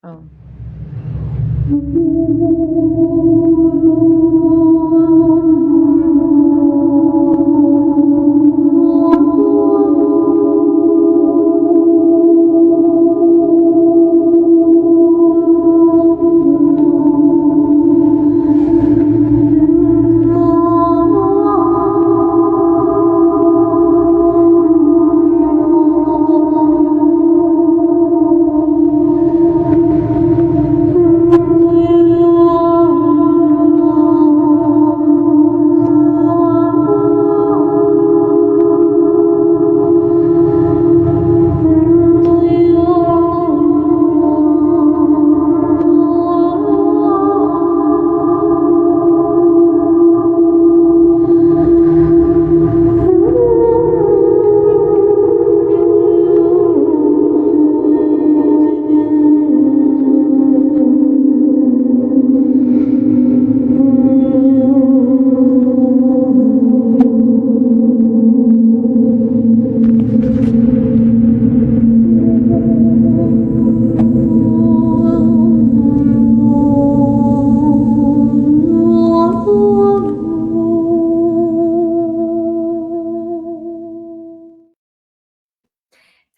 Oh.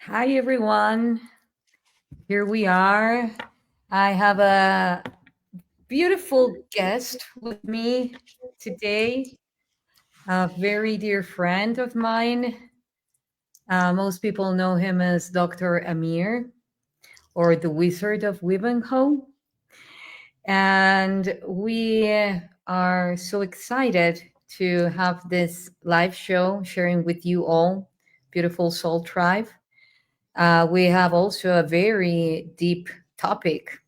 Hi, everyone. Here we are. I have a beautiful guest with me today, a very dear friend of mine. Most people know him as Dr. Amir, or the Wizard of Wivenhoe. And we are so excited to have this live show sharing with you all, beautiful soul tribe. We have also a very deep topic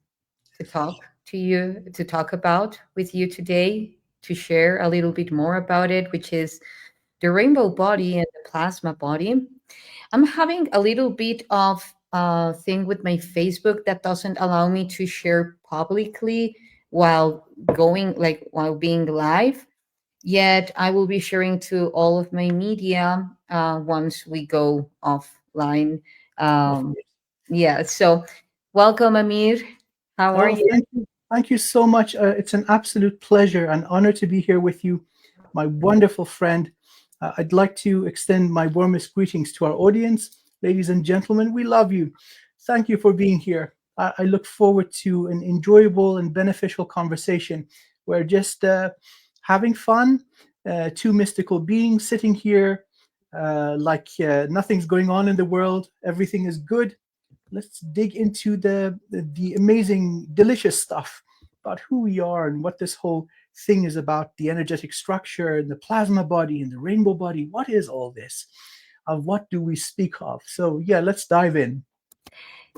to talk about with you today, to share a little bit more about it, which is the rainbow body and the plasma body. I'm having a little bit of a thing with my Facebook that doesn't allow me to share publicly while while being live. Yet I will be sharing to all of my media once we go offline. Yeah. So, welcome, Amir. How are Oh, you? thank you. Thank you so much. It's an absolute pleasure and honor to be here with you, my wonderful friend. I'd like to extend my warmest greetings to our audience. Ladies and gentlemen, we love you. Thank you for being here. I look forward to an enjoyable and beneficial conversation. We're just having fun, two mystical beings sitting here like nothing's going on in the world. Everything is good. Let's dig into the amazing, delicious stuff about who we are and what this whole thing is about, the energetic structure and the plasma body and the rainbow body. What is all this? What do we speak of? So yeah, let's dive in.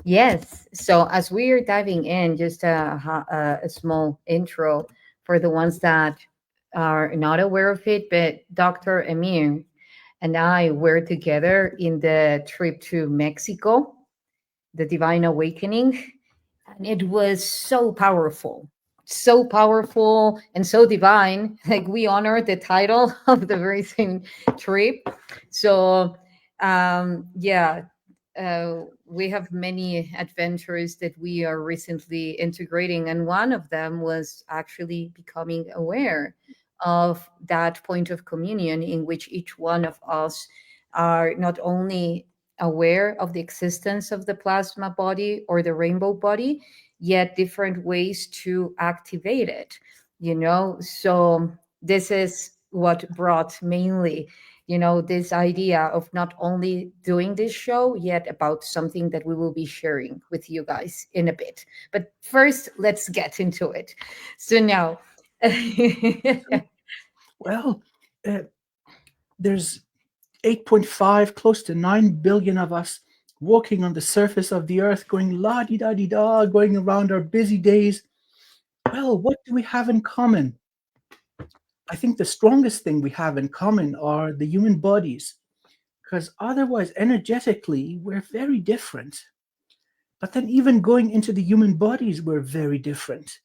Yes. So, as we are diving in, just a small intro for the ones that are not aware of it, but Dr. Amir and I were together in the trip to Mexico, the Divine Awakening, and it was so powerful and so divine. Like, we honor the title of the very same trip. So yeah, we have many adventures that we are recently integrating, and one of them was actually becoming aware of that point of communion in which each one of us are not only aware of the existence of the plasma body or the rainbow body, yet different ways to activate it, So this is what brought mainly, this idea of not only doing this show, yet about something that we will be sharing with you guys in a bit. But first, let's get into it. So now, Well, uh, there's 8.5, close to 9 billion of us walking on the surface of the earth, going la di da di da, going around our busy days. Well, what do we have in common? I think the strongest thing we have in common are the human bodies, because otherwise, energetically, we're very different. But then, even going into the human bodies, we're very different.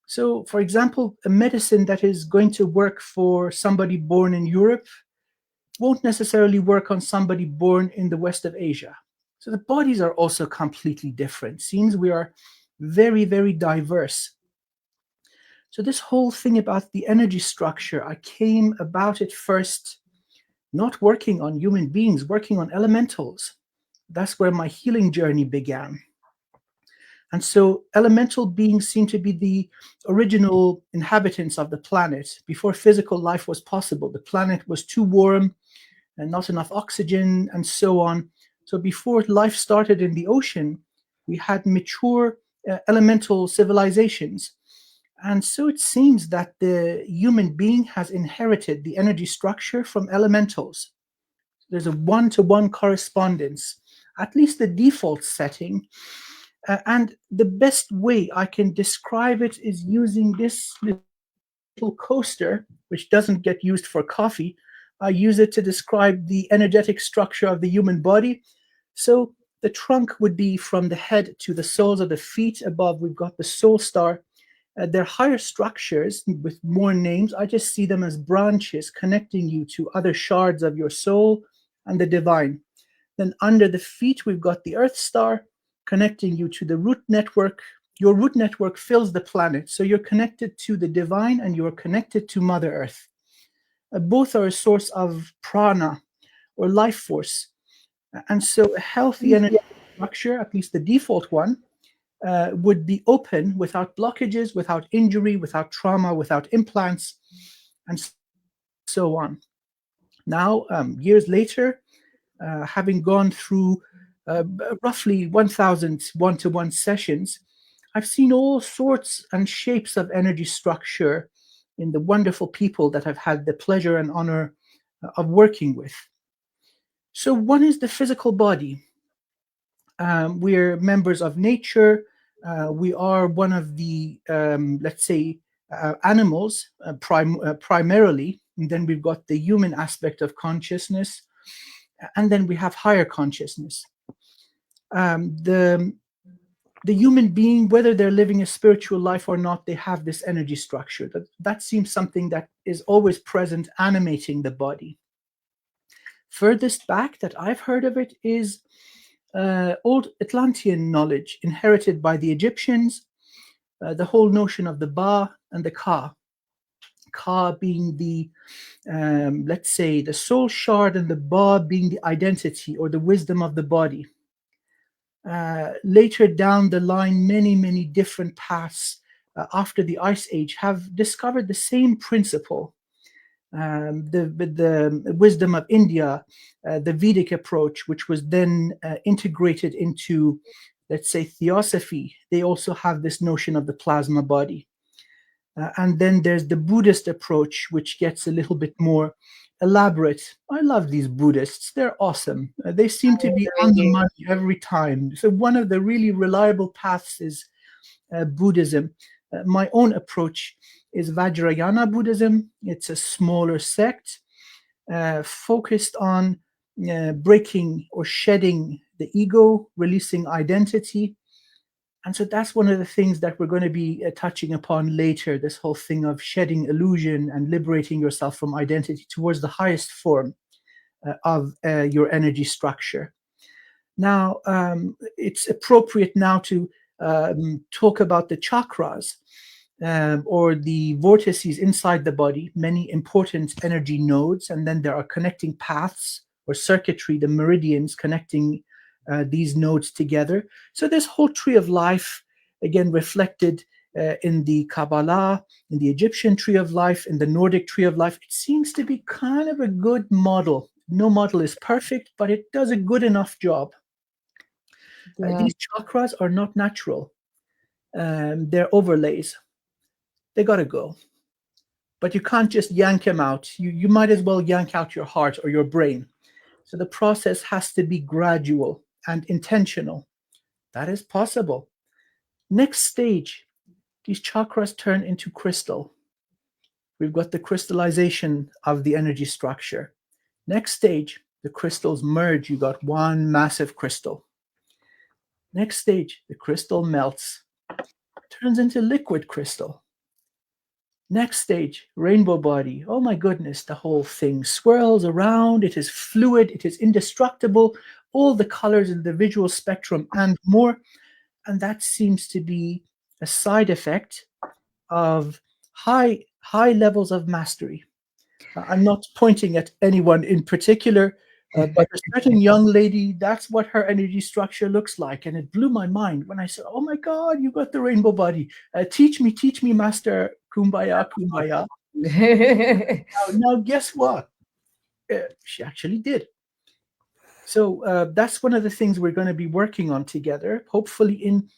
So, for example, a medicine that is going to work for somebody born in Europe won't necessarily work on somebody born in the west of Asia. So, the bodies are also completely different. Seems we are very, very diverse. So this whole thing about the energy structure, I came about it first not working on human beings, working on elementals. That's where my healing journey began. And so elemental beings seem to be the original inhabitants of the planet. Before physical life was possible, the planet was too warm and not enough oxygen and so on. So before life started in the ocean, we had mature elemental civilizations. And so it seems that the human being has inherited the energy structure from elementals. There's a one-to-one correspondence, at least the default setting. And the best way I can describe it is using this little coaster, which doesn't get used for coffee. I use it to describe the energetic structure of the human body. So the trunk would be from the head to the soles of the feet. Above, we've got the soul star. They're higher structures with more names. I just see them as branches connecting you to other shards of your soul and the divine. Then under the feet, we've got the Earth Star connecting you to the root network. Your root network fills the planet. So you're connected to the divine and you're connected to Mother Earth. Both are a source of prana or life force. And so a healthy energy structure, at least the default one, would be open without blockages, without injury, without trauma, without implants, and so on. Now, years later, having gone through roughly 1,000 one-to-one sessions, I've seen all sorts and shapes of energy structure in the wonderful people that I've had the pleasure and honor of working with. So one is the physical body. We're members of nature. We are one of the, let's say, animals primarily. And then we've got the human aspect of consciousness. And then we have higher consciousness. The human being, whether they're living a spiritual life or not, they have this energy structure. That seems something that is always present, animating the body. Furthest back that I've heard of it is old Atlantean knowledge inherited by the Egyptians, the whole notion of the Ba and the Ka. Ka being the, let's say, the soul shard, and the Ba being the identity or the wisdom of the body. Later down the line, many different paths after the Ice Age have discovered the same principle. The wisdom of India, the Vedic approach, which was then integrated into, let's say, theosophy. They also have this notion of the plasma body. And then there's the Buddhist approach, which gets a little bit more elaborate. I love these Buddhists. They're awesome. They seem to be on the money every time. So one of the really reliable paths is Buddhism. My own approach is Vajrayana Buddhism. It's a smaller sect focused on breaking or shedding the ego, releasing identity. And so that's one of the things that we're going to be touching upon later, this whole thing of shedding illusion and liberating yourself from identity towards the highest form of your energy structure. Now, it's appropriate now to talk about the chakras or the vortices inside the body, many important energy nodes, and then there are connecting paths or circuitry, the meridians connecting these nodes together. So this whole tree of life, again, reflected in the Kabbalah, in the Egyptian tree of life, in the Nordic tree of life, it seems to be kind of a good model. No model is perfect, but it does a good enough job. These chakras are not natural. They're overlays. They got to go. But you can't just yank them out. You might as well yank out your heart or your brain. So the process has to be gradual and intentional. That is possible. Next stage, these chakras turn into crystal. We've got the crystallization of the energy structure. Next stage, the crystals merge. You got one massive crystal. Next stage, the crystal melts, turns into liquid crystal. Next stage, rainbow body. Oh my goodness, the whole thing swirls around. It is fluid. It is indestructible. All the colors in the visual spectrum and more. and that seems to be a side effect of high levels of mastery. I'm not pointing at anyone in particular, but a certain young lady, that's what her energy structure looks like. And it blew my mind when I said, "Oh my God, you got the rainbow body. Teach me, Master. Kumbaya, kumbaya." Now guess what? She actually did. So that's one of the things we're going to be working on together, hopefully in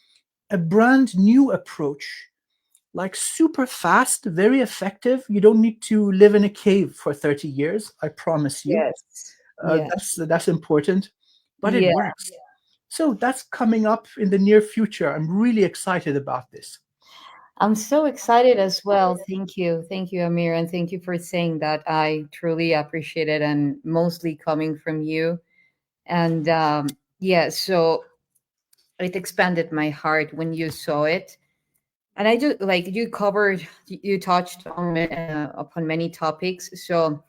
a brand new approach, like super fast, very effective. You don't need to live in a cave for 30 years, I promise you. Yes. Yeah. That's important, but it Yeah. works. So that's coming up in the near future. I'm really excited about this. I'm so excited as well. Thank you. Thank you, Amir. And thank you for saying that. I truly appreciate it, and mostly coming from you. And yeah, so it expanded my heart when you saw it. And I do like you touched on upon many topics. So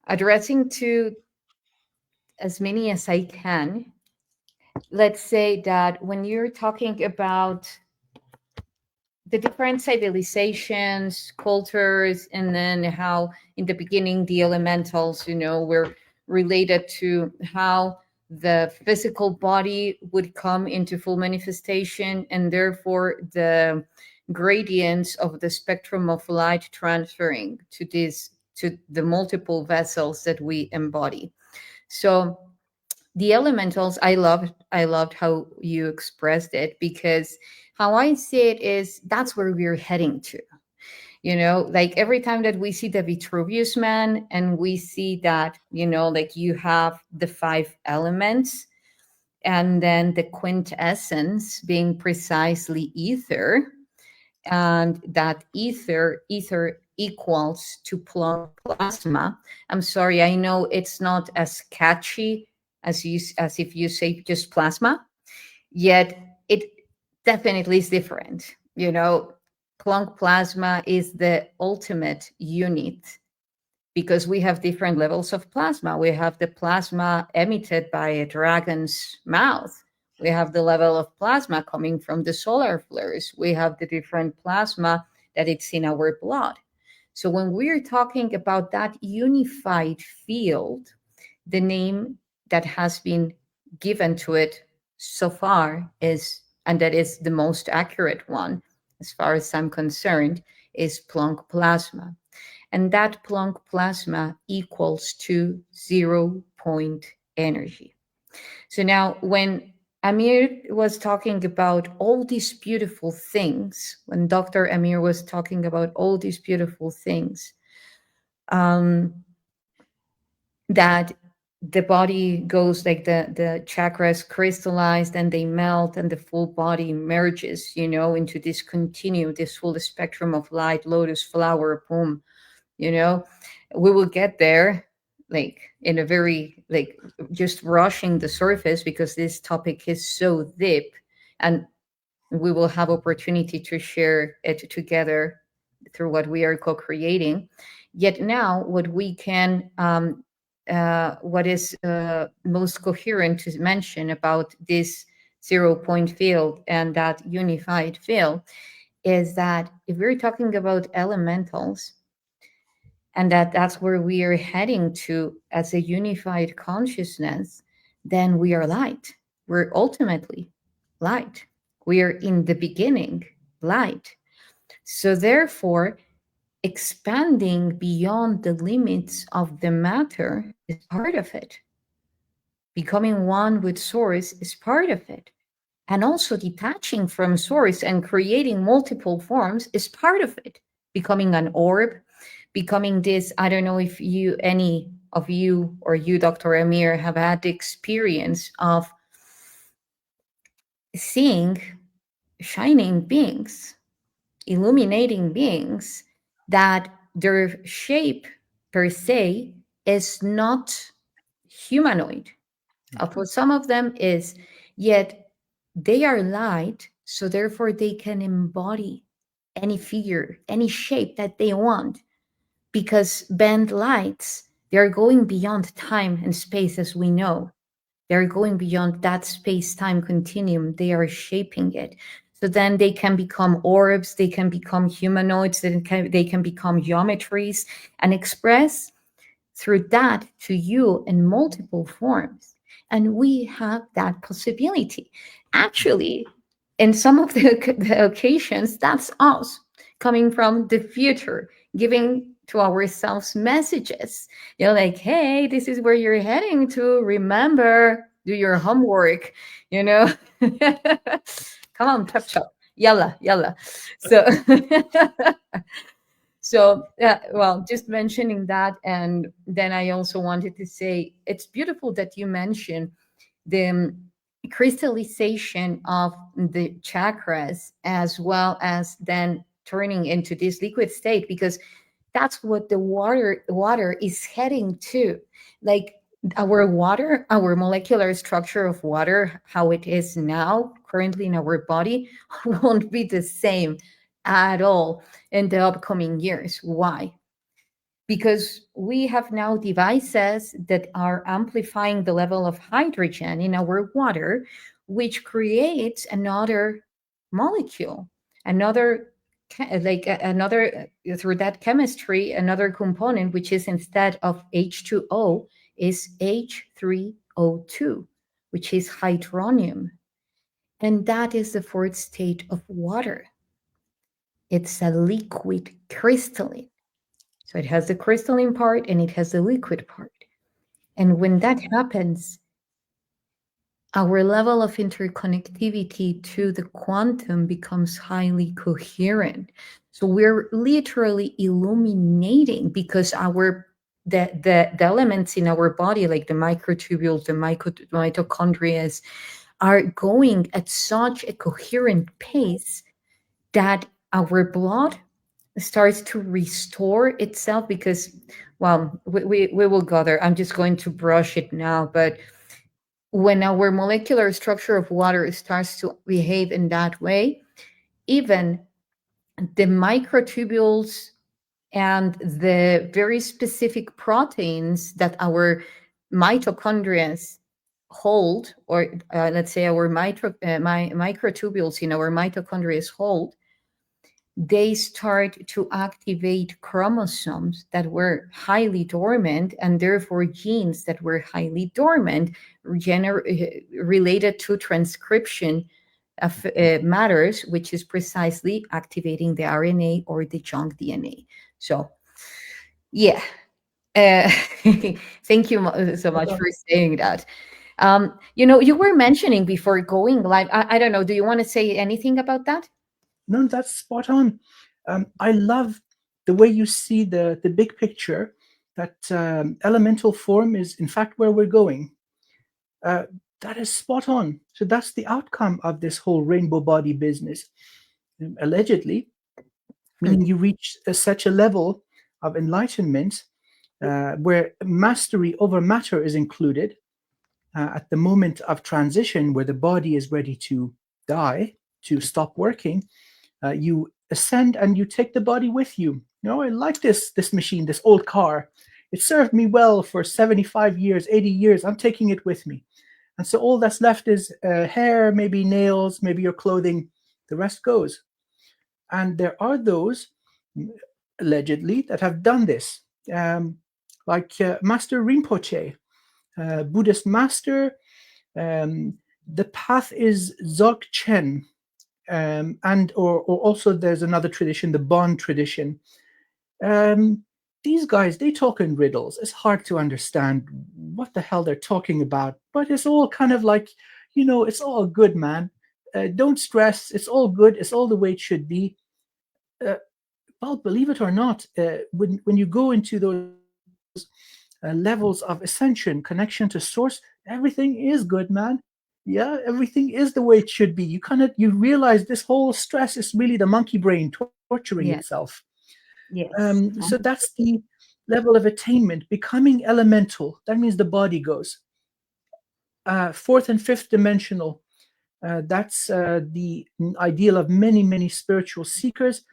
addressing to as many as I can, let's say that when you're talking about the different civilizations, cultures, and then how in the beginning the elementals, were related to how the physical body would come into full manifestation, and therefore the gradients of the spectrum of light transferring to the multiple vessels that we embody. So the elementals, I loved how you expressed it, because how I see it is that's where we're heading to. Like every time that we see the Vitruvius Man, and we see that, like you have the five elements, and then the quintessence being precisely ether, and that ether equals to Planck plasma. I'm sorry, I know it's not as catchy as if you say just plasma, yet it definitely is different. Planck plasma is the ultimate unit, because we have different levels of plasma. We have the plasma emitted by a dragon's mouth. We have the level of plasma coming from the solar flares. We have the different plasma that it's in our blood. So when we're talking about that unified field, the name that has been given to it so far is, and that is the most accurate one, as far as I'm concerned, is Planck plasma. And that Planck plasma equals to 0 point energy. So now, when Amir was talking about all these beautiful things, when Dr. Amir was talking about all these beautiful things, um, that the body goes like the chakras crystallized and they melt, and the full body merges, into this full spectrum of light, lotus flower, boom, we will get there, like in a very, like, just rushing the surface, because this topic is so deep, and we will have opportunity to share it together through what we are co-creating. Yet now, what is most coherent to mention about this 0 point field and that unified field is that if we're talking about elementals, and that's where we are heading to as a unified consciousness, then we are light. We're ultimately light. We are in the beginning light. So therefore, expanding beyond the limits of the matter is part of it. Becoming one with source is part of it. And also detaching from source and creating multiple forms is part of it. Becoming an orb, becoming this, I don't know if any of you, or you, Dr. Amir, have had the experience of seeing shining beings, illuminating beings, that their shape per se is not humanoid. For some of them is, yet they are light, so therefore they can embody any figure, any shape that they want, because band lights, they are going beyond time and space, as we know. They're going beyond that space-time continuum. They are shaping it. So then they can become orbs, they can become humanoids, they can become geometries and express through that to you in multiple forms. And we have that possibility. Actually, in some of the occasions, that's us coming from the future, giving to ourselves messages. Like, hey, this is where you're heading to. Remember, do your homework, Come on, chop chop. Yalla, yalla. So so well, just mentioning that, and then I also wanted to say it's beautiful that you mentioned the crystallization of the chakras, as well as then turning into this liquid state, because that's what the water is heading to. Like our molecular structure of water, how it is now currently in our body, won't be the same at all in the upcoming years. Why? Because we have now devices that are amplifying the level of hydrogen in our water, which creates another molecule, another through that chemistry, another component, which is instead of H2O is H3O2, which is hydronium. And that is the fourth state of water. It's a liquid crystalline. So it has the crystalline part and it has the liquid part. And when that happens, our level of interconnectivity to the quantum becomes highly coherent. So we're literally illuminating, because the elements in our body, like the microtubules, the mitochondria, are going at such a coherent pace that our blood starts to restore itself. Because, well, we will go there. I'm just going to brush it now. But when our molecular structure of water starts to behave in that way, even the microtubules and the very specific proteins that our mitochondria hold, or let's say our microtubules in our mitochondria hold, they start to activate chromosomes that were highly dormant, and therefore genes that were highly dormant, related to transcription of matters, which is precisely activating the RNA or the junk DNA. So, yeah. Thank you so much for saying that. You were mentioning before going live, I don't know, do you want to say anything about that? No, that's spot on. I love the way you see the big picture, that elemental form is in fact where we're going. That is spot on. So that's the outcome of this whole rainbow body business. Allegedly, meaning you reach such a level of enlightenment where mastery over matter is included at the moment of transition, where the body is ready to die, to stop working. You ascend and you take the body with you. I like this machine, this old car. It served me well for 75 years, 80 years. I'm taking it with me. And so all that's left is hair, maybe nails, maybe your clothing. The rest goes. And there are those, allegedly, that have done this, like Master Rinpoche, Buddhist master. The path is Dzogchen. And or also there's another tradition, the Bon tradition. These guys, they talk in riddles. It's hard to understand what the hell they're talking about, but it's all kind of like, it's all good, man. Don't stress. It's all good. It's all the way it should be. Well, believe it or not, when you go into those levels of ascension, connection to source, everything is good, man. Yeah, everything is the way it should be. You realize this whole stress is really the monkey brain torturing itself. Yes. So that's the level of attainment, becoming elemental. That means the body goes. Fourth and fifth dimensional. That's the ideal of many, many spiritual seekers.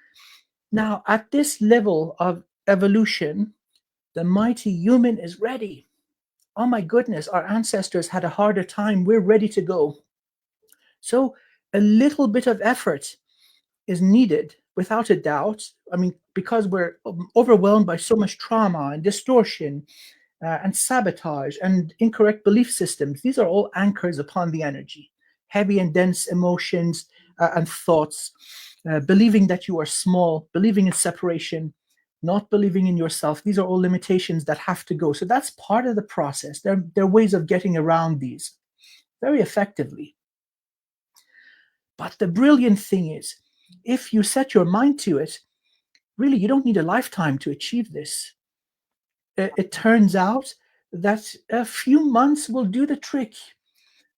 Now, at this level of evolution, the mighty human is ready. oh my goodness, our ancestors had a harder time, we're ready to go. So a little bit of effort is needed without a doubt. I mean, because we're overwhelmed by so much trauma and distortion and sabotage and incorrect belief systems. These are all anchors upon the energy. Heavy and dense emotions and thoughts, believing that you are small, believing in separation, not believing in yourself. These are all limitations that have to go. So that's part of the process. There are ways of getting around these very effectively. But the brilliant thing is, if you set your mind to it, really, you don't need a lifetime to achieve this. It turns out that a few months will do the trick,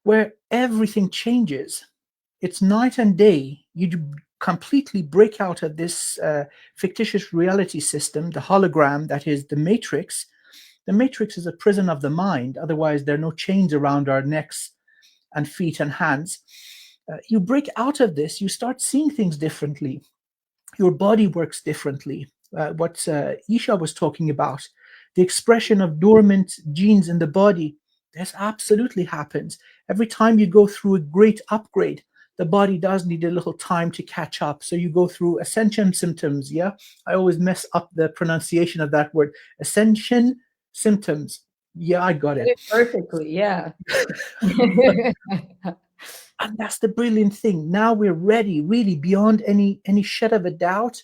where everything changes. It's night and day. You completely break out of this fictitious reality system, the hologram that is the matrix. The matrix is a prison of the mind. Otherwise, there are no chains around our necks and feet and hands. You break out of this, you start seeing things differently. Your body works differently. What Yssah was talking about, the expression of dormant genes in the body, this absolutely happens. Every time you go through a great upgrade, the body does need a little time to catch up. So you go through ascension symptoms. Yeah, I always mess up the pronunciation of that word. Ascension symptoms. Yeah, I got it. Perfectly, yeah. And that's the brilliant thing. Now we're ready, really, beyond any shed of a doubt.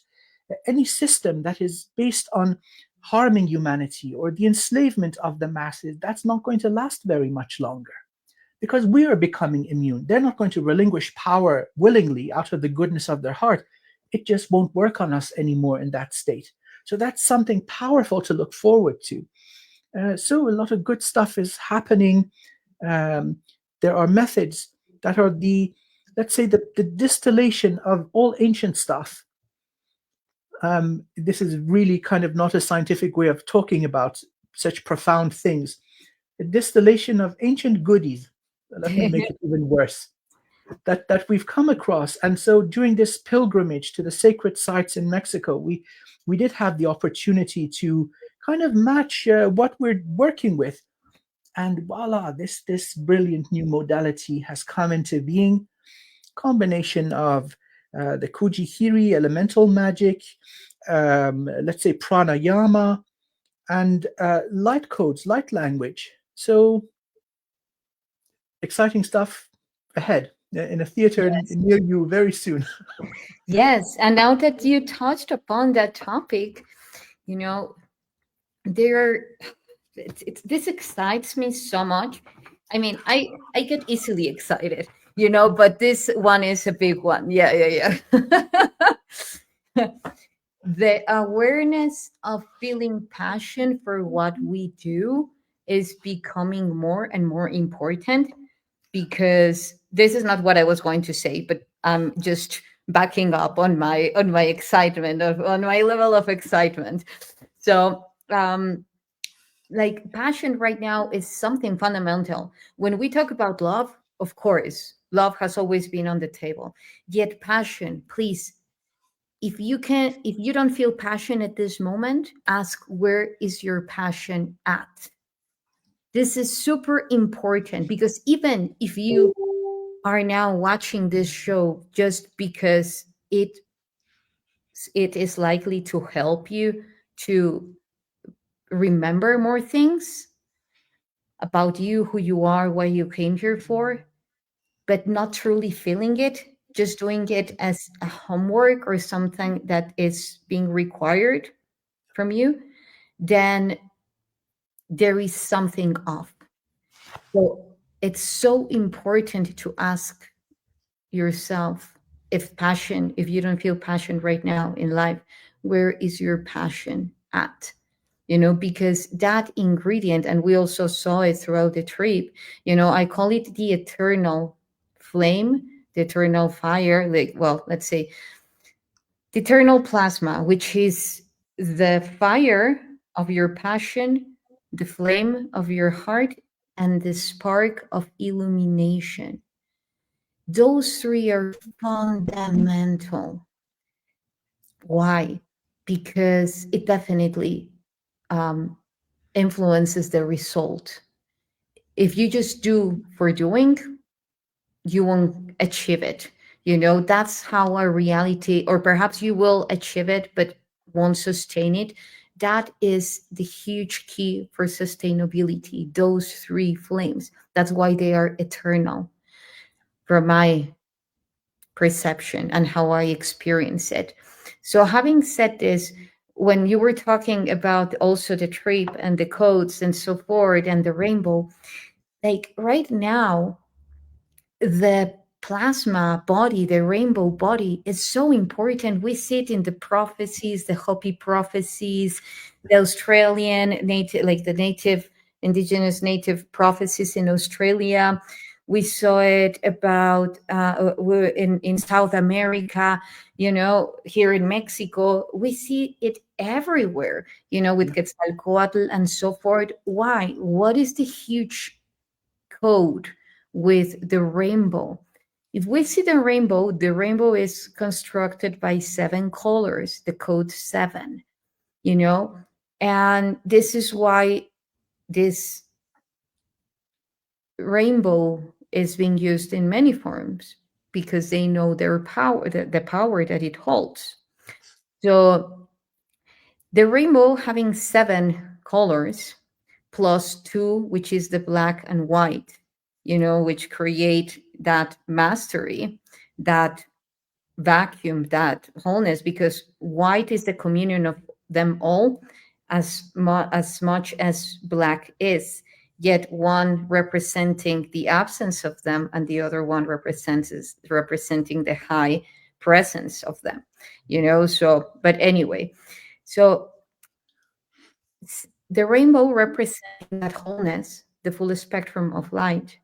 Any system that is based on harming humanity or the enslavement of the masses, that's not going to last very much longer, because we are becoming immune. They're not going to relinquish power willingly out of the goodness of their heart. It just won't work on us anymore in that state. So that's something powerful to look forward to. So a lot of good stuff is happening. There are methods that are let's say, the distillation of all ancient stuff. This is really kind of not a scientific way of talking about such profound things. A distillation of ancient goodies. Let me make it even worse. That we've come across. And so during this pilgrimage to the sacred sites in Mexico, we did have the opportunity to kind of match what we're working with. And voila, this brilliant new modality has come into being. Combination of the Kuji-Kiri, elemental magic, let's say PranaYama, and light codes, light language. So exciting stuff ahead in a theater near you very soon. Yes, and now that you touched upon that topic, you know, this excites me so much. I mean, I get easily excited, but this one is a big one. Yeah. The awareness of feeling passion for what we do is becoming more and more important, because this is not what I was going to say, but I'm just backing up on my excitement, on my level of excitement. So like passion right now is something fundamental. When we talk about love, of course, love has always been on the table. Yet passion, please, if you don't feel passion at this moment, ask, where is your passion at? This is super important, because even if you are now watching this show just because it is likely to help you to remember more things about you, who you are, what you came here for, but not truly feeling it, just doing it as a homework or something that is being required from you, then there is something off. So it's so important to ask yourself, if you don't feel passion right now in life, where is your passion at? Because that ingredient, and we also saw it throughout the trip, I call it the eternal flame, the eternal fire, like, well, let's say the eternal plasma, which is the fire of your passion, the flame of your heart, and the spark of illumination. Those three are fundamental. Why? Because it definitely influences the result. If you just do for doing, you won't achieve it. You know, that's how our reality, or perhaps you will achieve it, but won't sustain it. That is the huge key for sustainability, those three flames. That's why they are eternal, from my perception and how I experience it. So, having said this, when you were talking about also the trip and the codes and so forth and the rainbow, like right now, the plasma body, the rainbow body, is so important. We see it in the prophecies, the Hopi prophecies, the Australian native, like the native, indigenous native prophecies in Australia. We saw it about in South America, you know, here in Mexico. We see it everywhere, you know, with Yeah. Quetzalcoatl and so forth. Why? What is the huge code with the rainbow? If we see the rainbow is constructed by seven colors, the code seven, you know, and this is why this rainbow is being used in many forms, because they know their power, the power that it holds. So the rainbow having seven colors plus two, which is the black and white, you know, which create that mastery, that vacuum, that wholeness, because white is the communion of them all, as much as black is, yet one representing the absence of them and the other one representing the high presence of them, you know. So but anyway, so the rainbow representing that wholeness, the full spectrum of light.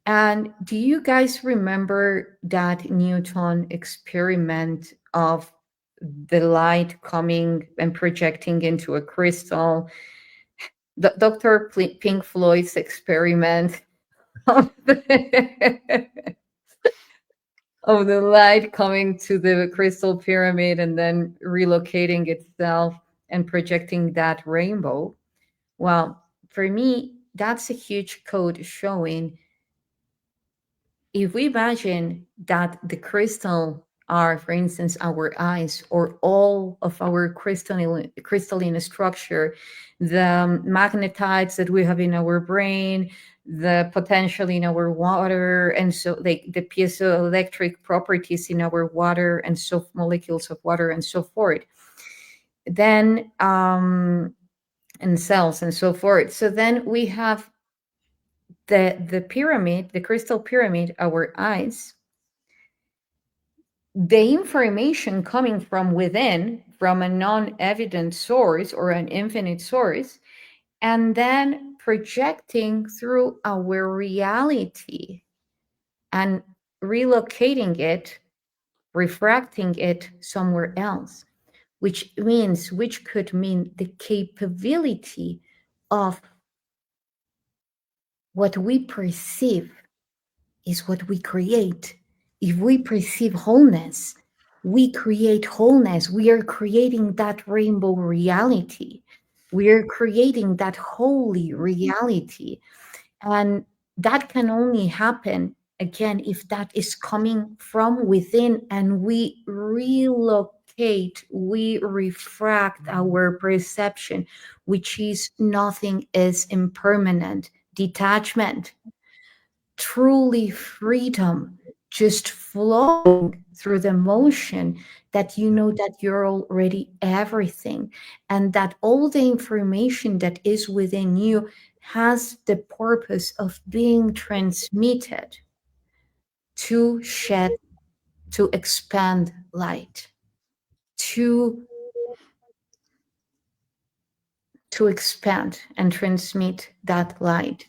And do you guys remember that Newton experiment of the light coming and projecting into a crystal? Dr. Pink Floyd's experiment of of the light coming to the crystal pyramid and then relocating itself and projecting that rainbow. Well, for me, that's a huge code showing, if we imagine that the crystal are, for instance, our eyes, or all of our crystalline structure, the magnetites that we have in our brain, the potential in our water, and so like the piezoelectric properties in our water and so molecules of water and so forth, then and cells and so forth. So then we have the pyramid, the crystal pyramid, our eyes, the information coming from within, from a non-evident source or an infinite source, and then projecting through our reality and relocating it, refracting it somewhere else, which could mean the capability of what we perceive is what we create. If we perceive wholeness, we create wholeness. We are creating that rainbow reality. We are creating that holy reality. And that can only happen, again, if that is coming from within and we relocate, we refract our perception, which is nothing is impermanent. Detachment, truly freedom, just flowing through the motion, that you know that you're already everything, and that all the information that is within you has the purpose of being transmitted to shed, to expand light, to expand and transmit that light.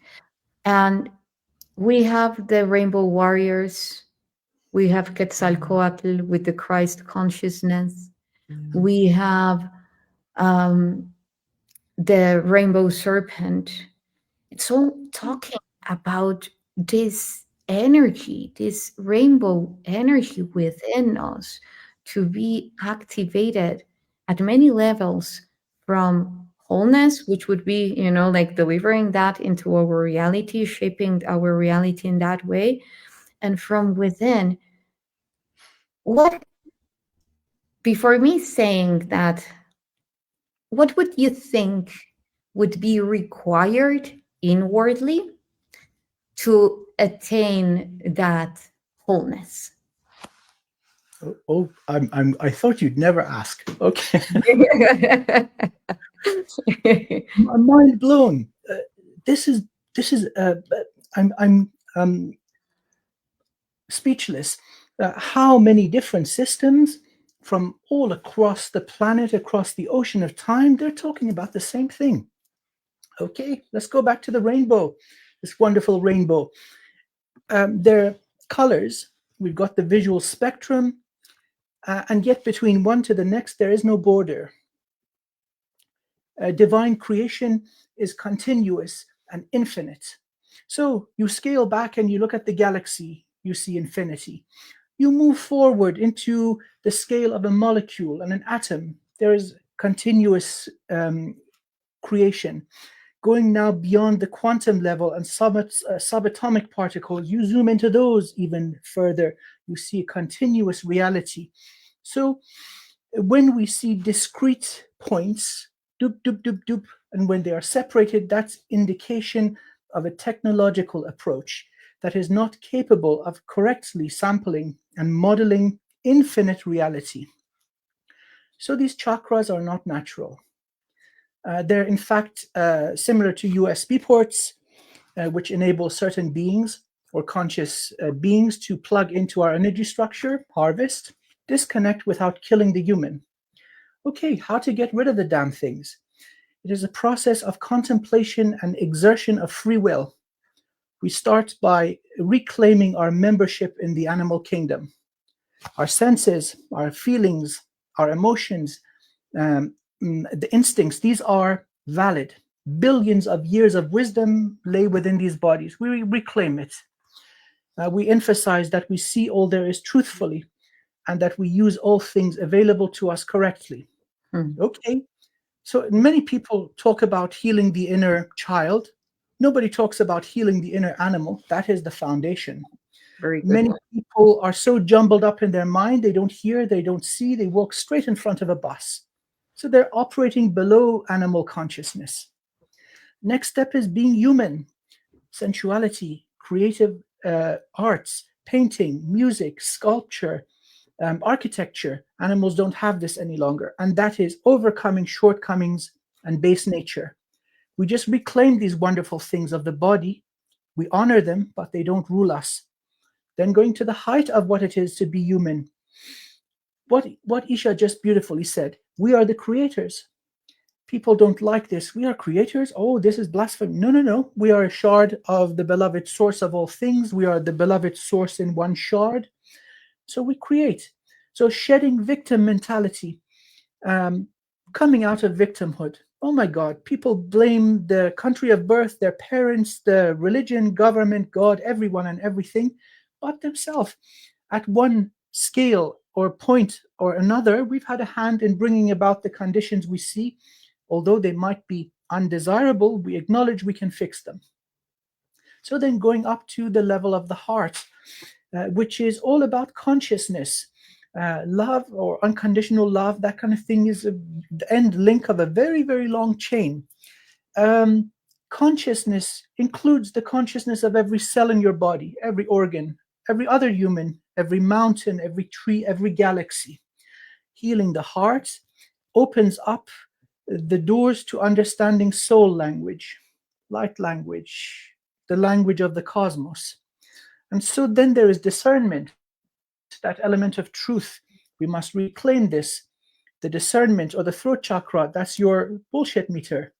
And we have the rainbow warriors. We have Quetzalcoatl with the Christ consciousness. We have um, the rainbow serpent. It's all talking about this energy, this rainbow energy within us, to be activated at many levels, from wholeness, which would be, like delivering that into our reality, shaping our reality in that way. And from within, what, before me saying that, what would you think would be required inwardly to attain that wholeness? I thought you'd never ask. Okay. I'm mind blown. This is I'm speechless. How many different systems from all across the planet, across the ocean of time, they're talking about the same thing. Okay, let's go back to the rainbow, this wonderful rainbow. Their colors, we've got the visual spectrum, and yet between one to the next, there is no border. Divine creation is continuous and infinite. So you scale back and you look at the galaxy, you see infinity. You move forward into the scale of a molecule and an atom. There is continuous creation. Going now beyond the quantum level and subatomic particles, you zoom into those even further. You see a continuous reality. So when we see discrete points, doop, doop, doop, doop, and when they are separated, that's indication of a technological approach that is not capable of correctly sampling and modeling infinite reality. So these chakras are not natural. They're in fact similar to USB ports, which enable certain beings or conscious beings to plug into our energy structure, harvest, disconnect without killing the human. Okay, how to get rid of the damn things? It is a process of contemplation and exertion of free will. We start by reclaiming our membership in the animal kingdom. Our senses, our feelings, our emotions, the instincts, these are valid. Billions of years of wisdom lay within these bodies. We reclaim it. We emphasize that we see all there is truthfully and that we use all things available to us correctly. Okay. So many people talk about healing the inner child. Nobody talks about healing the inner animal. That is the foundation. Very good. Many people are so jumbled up in their mind, they don't hear, they don't see, they walk straight in front of a bus. So they're operating below animal consciousness. Next step is being human. Sensuality, creative arts, painting, music, sculpture, architecture. Animals don't have this any longer. And that is overcoming shortcomings and base nature. We just reclaim these wonderful things of the body. We honor them, but they don't rule us. Then going to the height of what it is to be human. What Yssah just beautifully said, we are the creators. People don't like this. We are creators. Oh, this is blasphemy. No, no, no. We are a shard of the beloved source of all things. We are the beloved source in one shard. So we create. So shedding victim mentality, coming out of victimhood. Oh my God, people blame the country of birth, their parents, the religion, government, God, everyone and everything, but themselves. At one scale or point or another, we've had a hand in bringing about the conditions we see. Although they might be undesirable, we acknowledge we can fix them. So then going up to the level of the heart, which is all about consciousness, love or unconditional love, that kind of thing is the end link of a very, very long chain. Consciousness includes the consciousness of every cell in your body, every organ, every other human, every mountain, every tree, every galaxy. Healing the heart opens up the doors to understanding soul language, light language, the language of the cosmos. And so then there is discernment, that element of truth. We must reclaim this. The discernment or the throat chakra, that's your bullshit meter.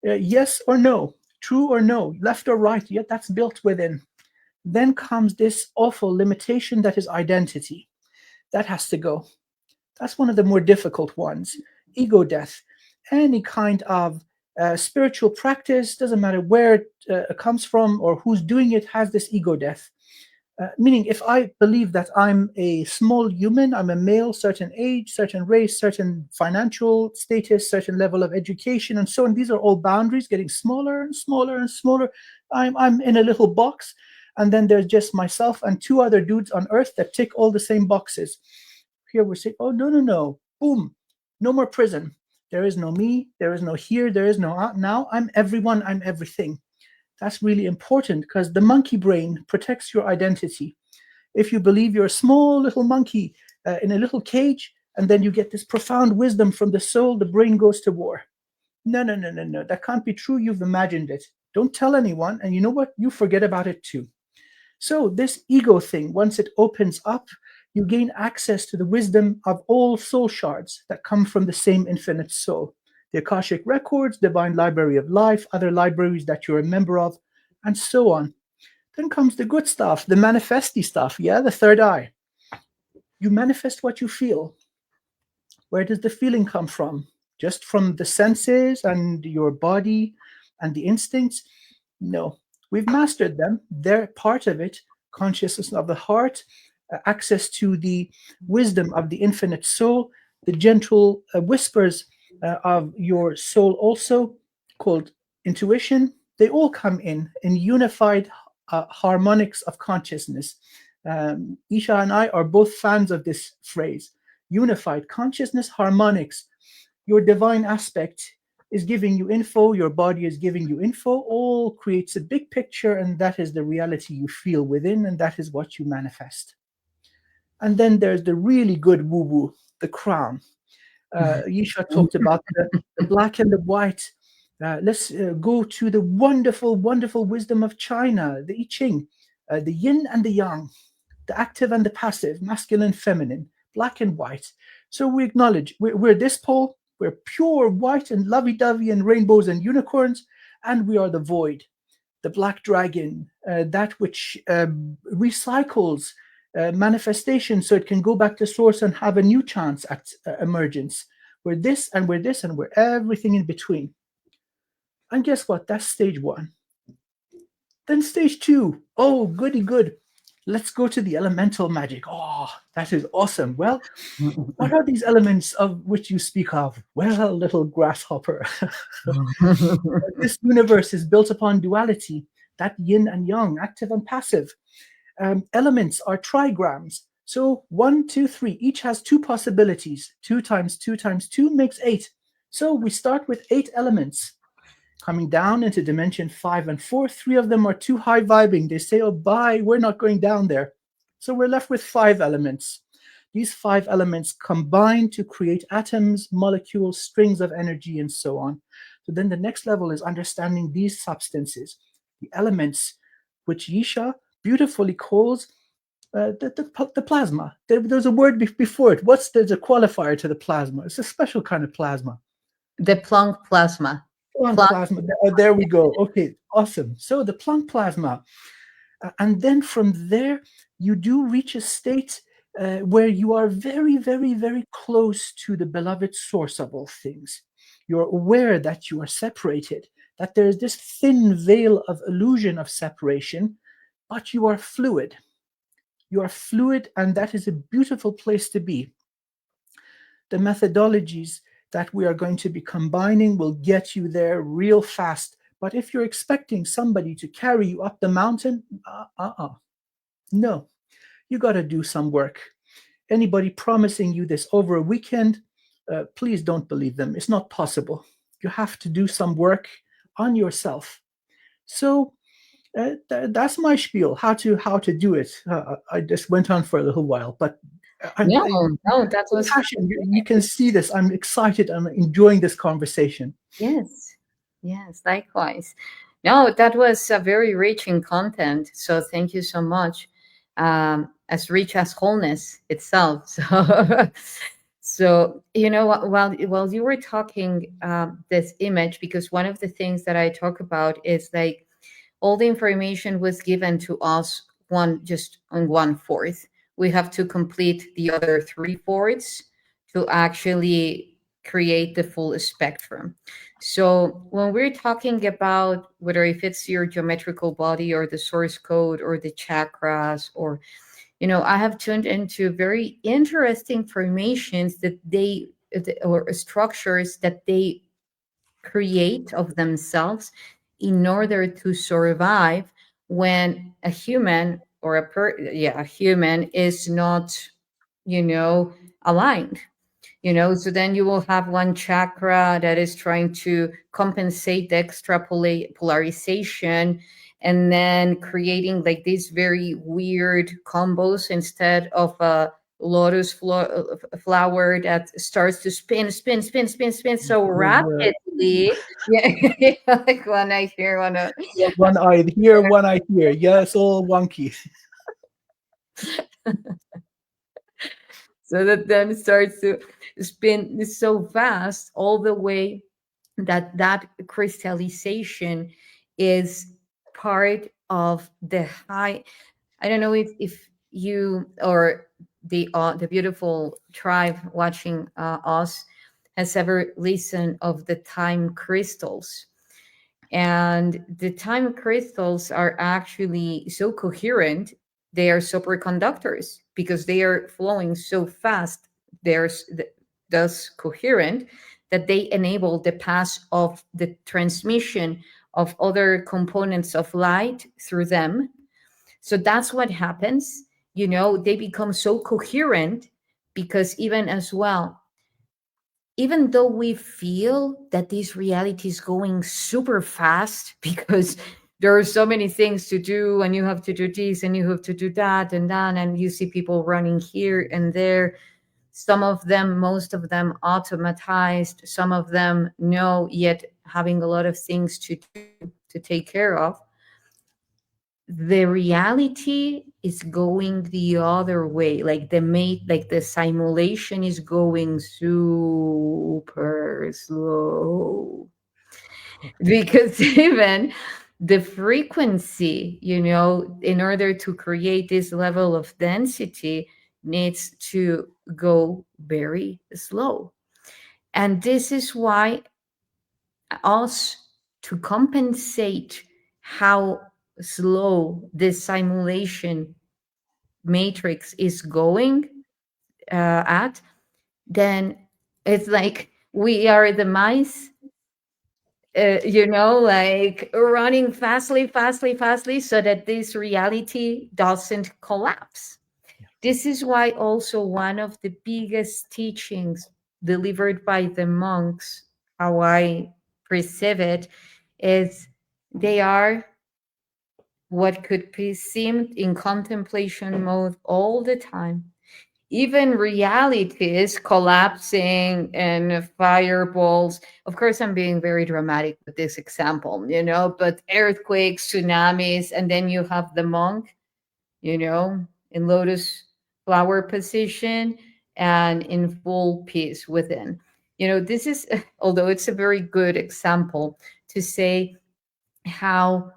Yes or no, true or no, left or right, yet that's built within. Then comes this awful limitation that is identity. That has to go. That's one of the more difficult ones. Ego death. Any kind of spiritual practice, doesn't matter where it comes from or who's doing it, has this ego death. Meaning, if I believe that I'm a small human, I'm a male, certain age, certain race, certain financial status, certain level of education, and so on, these are all boundaries getting smaller and smaller and smaller. I'm in a little box, and then there's just myself and two other dudes on Earth that tick all the same boxes. Here we're saying, oh, no, no, no, boom, no more prison. There is no me, there is no here, there is no now. I'm everyone, I'm everything. That's really important because the monkey brain protects your identity. If you believe you're a small little monkey in a little cage, and then you get this profound wisdom from the soul, the brain goes to war. No, no, no, no, no. That can't be true. You've imagined it. Don't tell anyone. And you know what? You forget about it too. So this ego thing, once it opens up, you gain access to the wisdom of all soul shards that come from the same infinite soul. The Akashic records, divine library of life, other libraries that you're a member of, and so on. Then comes the good stuff, the manifesty stuff, yeah, the third eye. You manifest what you feel. Where does the feeling come from? Just from the senses and your body and the instincts? No, we've mastered them. They're part of it. Consciousness of the heart, access to the wisdom of the infinite soul, the gentle whispers of your soul also, called intuition. They all come in unified harmonics of consciousness. Yssah and I are both fans of this phrase, unified consciousness harmonics. Your divine aspect is giving you info, your body is giving you info, all creates a big picture, and that is the reality you feel within, and that is what you manifest. And then there's the really good woo-woo, the crown. Yssah talked about the black and the white. Let's go to the wonderful, wonderful wisdom of China, the I Ching, the yin and the yang, the active and the passive, masculine, feminine, black and white. So we acknowledge we're this pole, we're pure white and lovey-dovey and rainbows and unicorns, and we are the void, the black dragon, that which recycles manifestation so it can go back to source and have a new chance at emergence. We're this and we're this and we're everything in between. And guess what? That's stage one. Then stage two. Oh, goody good. Let's go to the elemental magic. Oh, that is awesome. Well, what are these elements of which you speak of? Well, little grasshopper. This universe is built upon duality, that yin and yang, active and passive. Elements are trigrams. So 1, 2, 3, each has two possibilities. 2 times 2 times 2 makes 8. So we start with 8 elements. Coming down into dimension 5 and 4, 3 of them are too high vibing. They say, oh, bye, we're not going down there. So we're left with 5 elements. These 5 elements combine to create atoms, molecules, strings of energy, and so on. So then the next level is understanding these substances, the elements, which Yssah beautifully calls the plasma. There's a word before it. There's a qualifier to the plasma? It's a special kind of plasma. The Planck plasma. Plasma. Oh, there we go. Okay, awesome. So the Planck plasma. And then from there, you do reach a state where you are very, very, very close to the beloved source of all things. You're aware that you are separated, that there is this thin veil of illusion of separation, but you are fluid. You are fluid, and that is a beautiful place to be. The methodologies that we are going to be combining will get you there real fast. But if you're expecting somebody to carry you up the mountain, no, you got to do some work. Anybody promising you this over a weekend, please don't believe them. It's not possible. You have to do some work on yourself. So that's my spiel, how to do it. I just went on for a little while, but No, that was passion. You can see this. I'm excited. I'm enjoying this conversation. yes, likewise. No, that was very rich in content. So thank you so much. As rich as wholeness itself. So you know, while you were talking this image, because one of the things that I talk about is like all the information was given to us just on 1/4. We have to complete the other 3/4 to actually create the full spectrum. So when we're talking about whether if it's your geometrical body or the source code or the chakras, or I have tuned into very interesting formations that or structures that they create of themselves in order to survive when a human or a human is not aligned. So then you will have one chakra that is trying to compensate the extra polarization, and then creating like these very weird combos instead of a flower that starts to spin so rapidly. Yeah. Like when I hear One eye here, one eye here. Yes, all wonky. so that then starts to spin so fast all the way that crystallization is part of the high. I don't know if you or the beautiful tribe watching us has ever listened of the time crystals. And the time crystals are actually so coherent. They are superconductors because they are flowing so fast. Thus coherent that they enable the pass of the transmission of other components of light through them. So that's what happens. They become so coherent because even as well, even though we feel that this reality is going super fast because there are so many things to do and you have to do this and you have to do that and that, and you see people running here and there, some of them, most of them automatized, some of them no, yet having a lot of things to do, to take care of. The reality is going the other way. Like the simulation is going super slow because even the frequency, in order to create this level of density, needs to go very slow. And this is why us, to compensate how slow this simulation matrix is going at, then it's like we are the mice, like running fastly, so that this reality doesn't collapse. This is why also one of the biggest teachings delivered by the monks, how I perceive it, is they are what could be seen in contemplation mode all the time. Even reality is collapsing and fireballs. Of course, I'm being very dramatic with this example, but earthquakes, tsunamis, and then you have the monk, in lotus flower position and in full peace within. This is, although it's a very good example to say how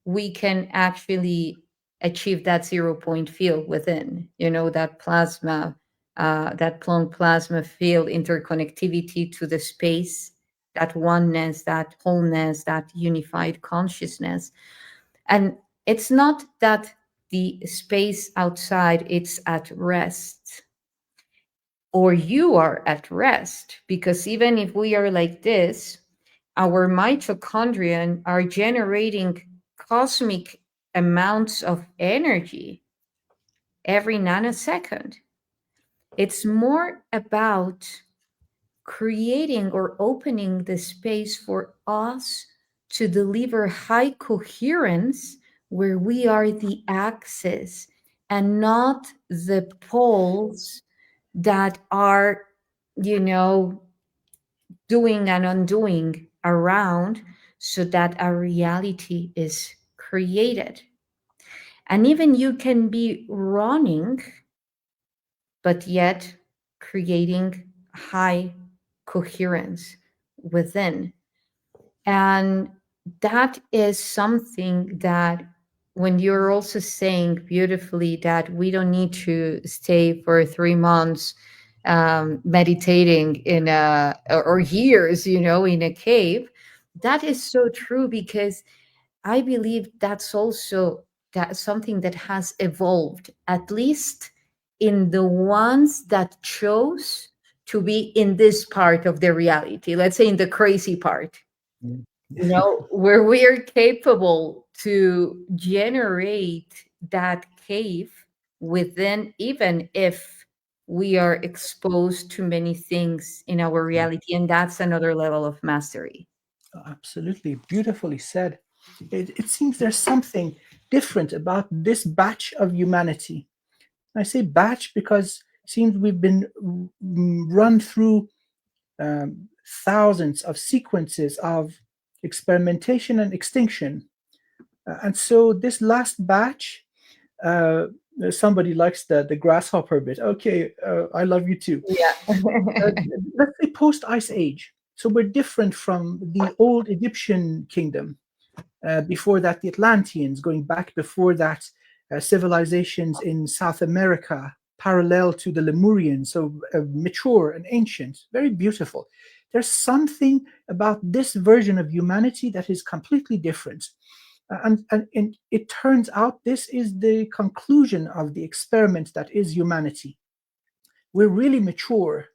we can actually achieve that 0 point field within, that plasma, that plum plasma field interconnectivity to the space, that oneness, that wholeness, that unified consciousness. And it's not that the space outside it's at rest or you are at rest, because even if we are like this, our mitochondria are generating cosmic amounts of energy every nanosecond. It's more about creating or opening the space for us to deliver high coherence where we are the axis and not the poles that are, doing and undoing around, so that a reality is created. And even you can be running, but yet creating high coherence within. And that is something that, when you're also saying beautifully that we don't need to stay for 3 months meditating in a or years, in a cave. That is so true, because I believe that's also that something that has evolved, at least in the ones that chose to be in this part of the reality. Let's say in the crazy part, Mm. where we are capable to generate that cave within, even if we are exposed to many things in our reality. And that's another level of mastery. Absolutely, beautifully said. It seems there's something different about this batch of humanity. I say batch because it seems we've been run through thousands of sequences of experimentation and extinction. And so this last batch, uh, somebody likes the grasshopper bit. Okay, I love you too. Yeah. Uh, let's say post Ice Age. So we're different from the old Egyptian kingdom. Before that, the Atlanteans, going back before that, civilizations in South America, parallel to the Lemurians, so mature and ancient, very beautiful. There's something about this version of humanity that is completely different. And it turns out this is the conclusion of the experiment that is humanity. We're really mature.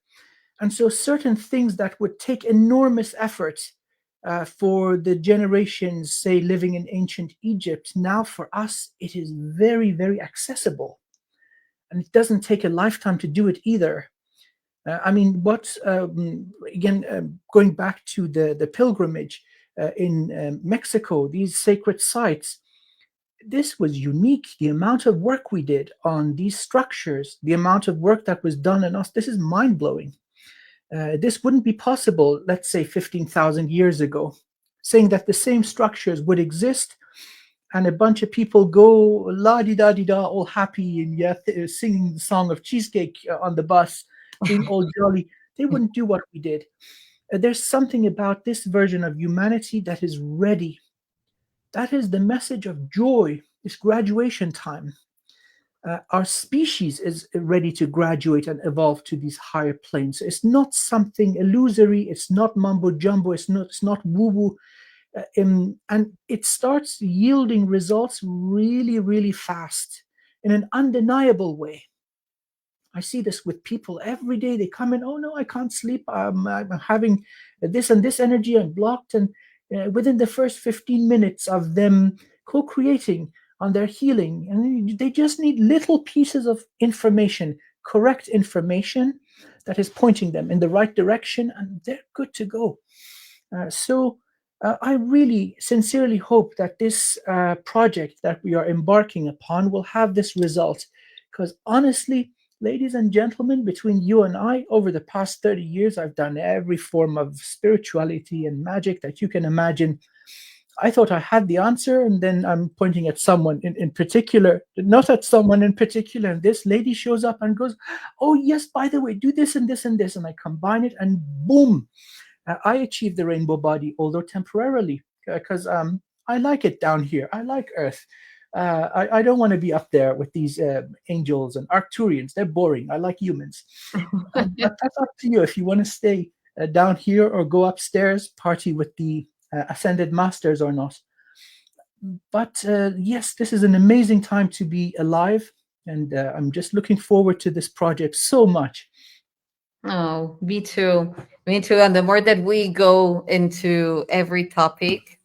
And so certain things that would take enormous effort for the generations, say, living in ancient Egypt, now for us, it is very, very accessible. And it doesn't take a lifetime to do it either. I mean, again, going back to the pilgrimage in Mexico, these sacred sites, this was unique. The amount of work we did on these structures, the amount of work that was done on us, this is mind blowing. This wouldn't be possible, let's say, 15,000 years ago. Saying that the same structures would exist and a bunch of people go la di da di da, all happy and singing the song of cheesecake on the bus, being all jolly, they wouldn't do what we did. There's something about this version of humanity that is ready. That is the message of joy, this graduation time. Our species is ready to graduate and evolve to these higher planes. It's not something illusory. It's not mumbo jumbo. It's not woo woo. And it starts yielding results really, really fast in an undeniable way. I see this with people every day. They come in, oh no, I can't sleep. I'm having this and this energy. I'm blocked. And within the first 15 minutes of them co creating on their healing, and they just need little pieces of information, correct information that is pointing them in the right direction, and they're good to go. So I really sincerely hope that this project that we are embarking upon will have this result. Because honestly, ladies and gentlemen, between you and I, over the past 30 years, I've done every form of spirituality and magic that you can imagine. I thought I had the answer, and then I'm pointing at someone in particular, not at someone in particular. And this lady shows up and goes, oh, yes, by the way, do this and this and this. And I combine it, and boom, I achieved the rainbow body, although temporarily, because I like it down here. I like Earth. I don't want to be up there with these angels and Arcturians. They're boring. I like humans. But that's up to you if you want to stay down here or go upstairs, party with the ascended masters or not. But yes, this is an amazing time to be alive. And I'm just looking forward to this project so much. Oh, me too. Me too. And the more that we go into every topic,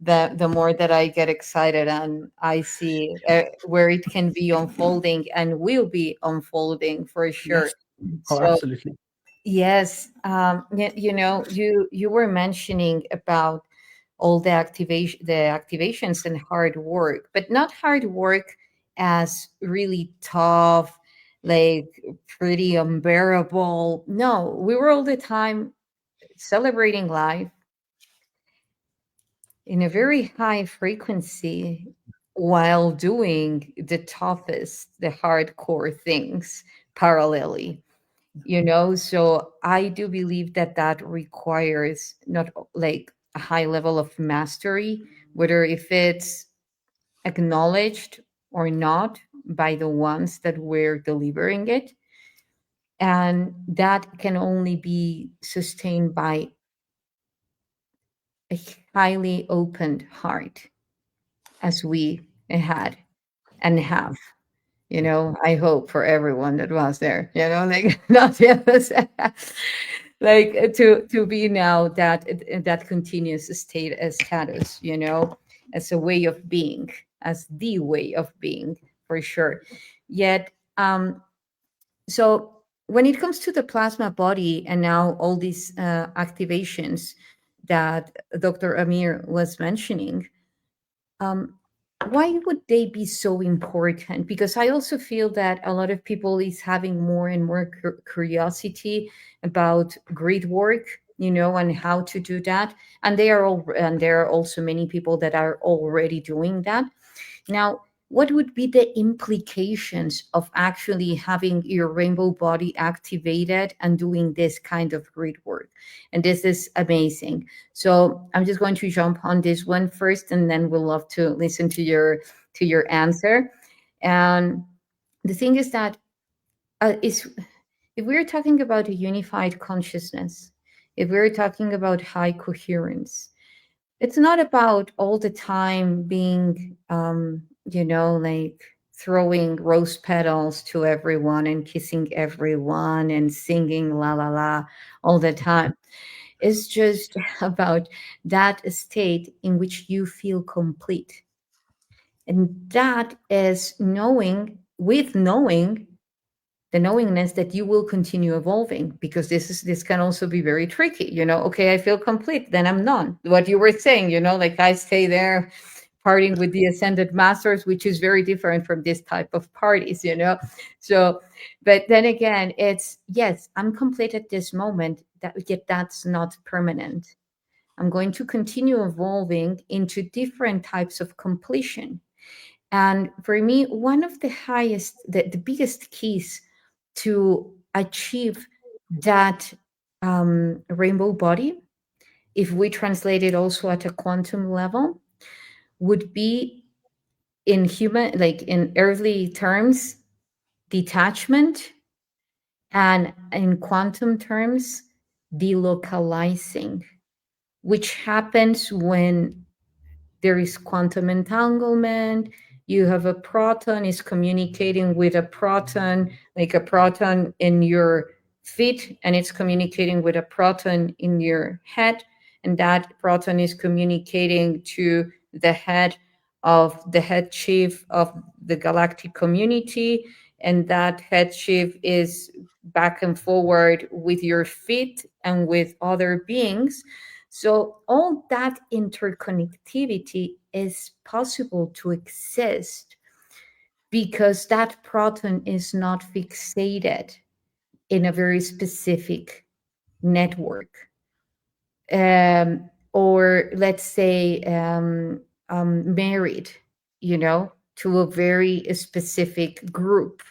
the more that I get excited and I see where it can be unfolding and will be unfolding for sure. Yes. Oh, So absolutely. yes, you were mentioning about all the activations and hard work, but not hard work as really tough, like pretty unbearable. No, we were all the time celebrating life in a very high frequency while doing the toughest, the hardcore things parallelly. So I do believe that that requires not like a high level of mastery, whether if it's acknowledged or not by the ones that were delivering it. And that can only be sustained by a highly opened heart, as we had and have. I hope for everyone that was there, like not just like to be now that continuous state as status, as a way of being, as the way of being, for sure. Yet, so when it comes to the plasma body and now all these activations that Dr. Amir was mentioning, um, why would they be so important? Because I also feel that a lot of people is having more and more curiosity about grid work, and how to do that. And there are also many people that are already doing that. Now, what would be the implications of actually having your rainbow body activated and doing this kind of grid work? And this is amazing. So I'm just going to jump on this one first, and then we'll love to listen to your answer. And the thing is that is if we're talking about a unified consciousness, if we're talking about high coherence, it's not about all the time being like throwing rose petals to everyone and kissing everyone and singing la la la all the time. It's just about that state in which you feel complete, and that is knowing the knowingness that you will continue evolving, because this can also be very tricky. Okay, I feel complete, then I'm none. What you were saying, like I stay there partying with the ascended masters, which is very different from this type of parties. So, but then again, it's, yes, I'm complete at this moment, yet that's not permanent. I'm going to continue evolving into different types of completion. And for me, one of the biggest keys to achieve that rainbow body, if we translate it also at a quantum level, would be, in human, like in earthly terms, detachment, and in quantum terms, delocalizing, which happens when there is quantum entanglement. You have a proton is communicating with a proton, like a proton in your feet, and it's communicating with a proton in your head. And that proton is communicating to the head chief of the galactic community. And that head chief is back and forward with your feet and with other beings. So all that interconnectivity is possible to exist because that proton is not fixated in a very specific network. Or let's say married, to a very specific group.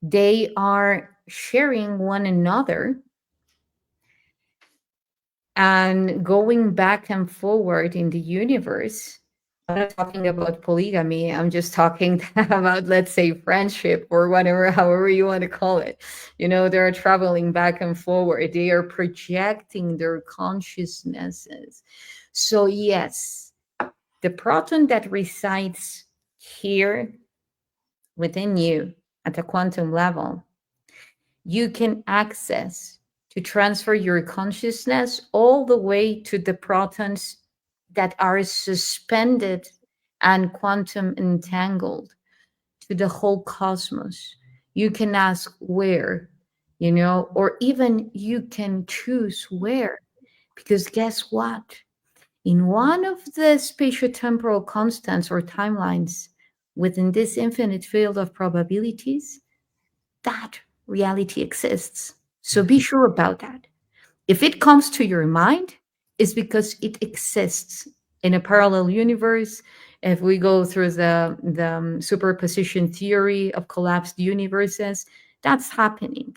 They are sharing one another and going back and forward in the universe. I'm not talking about polygamy. I'm just talking about, let's say, friendship or whatever, however you want to call it. They're traveling back and forward. They are projecting their consciousnesses. So, yes, the proton that resides here within you at the quantum level, you can access to transfer your consciousness all the way to the protons that are suspended and quantum entangled to the whole cosmos. You can ask where, or even you can choose where. Because guess what? In one of the spatiotemporal constants or timelines within this infinite field of probabilities, that reality exists. So be sure about that. If it comes to your mind, it's because it exists in a parallel universe. If we go through the superposition theory of collapsed universes, that's happening.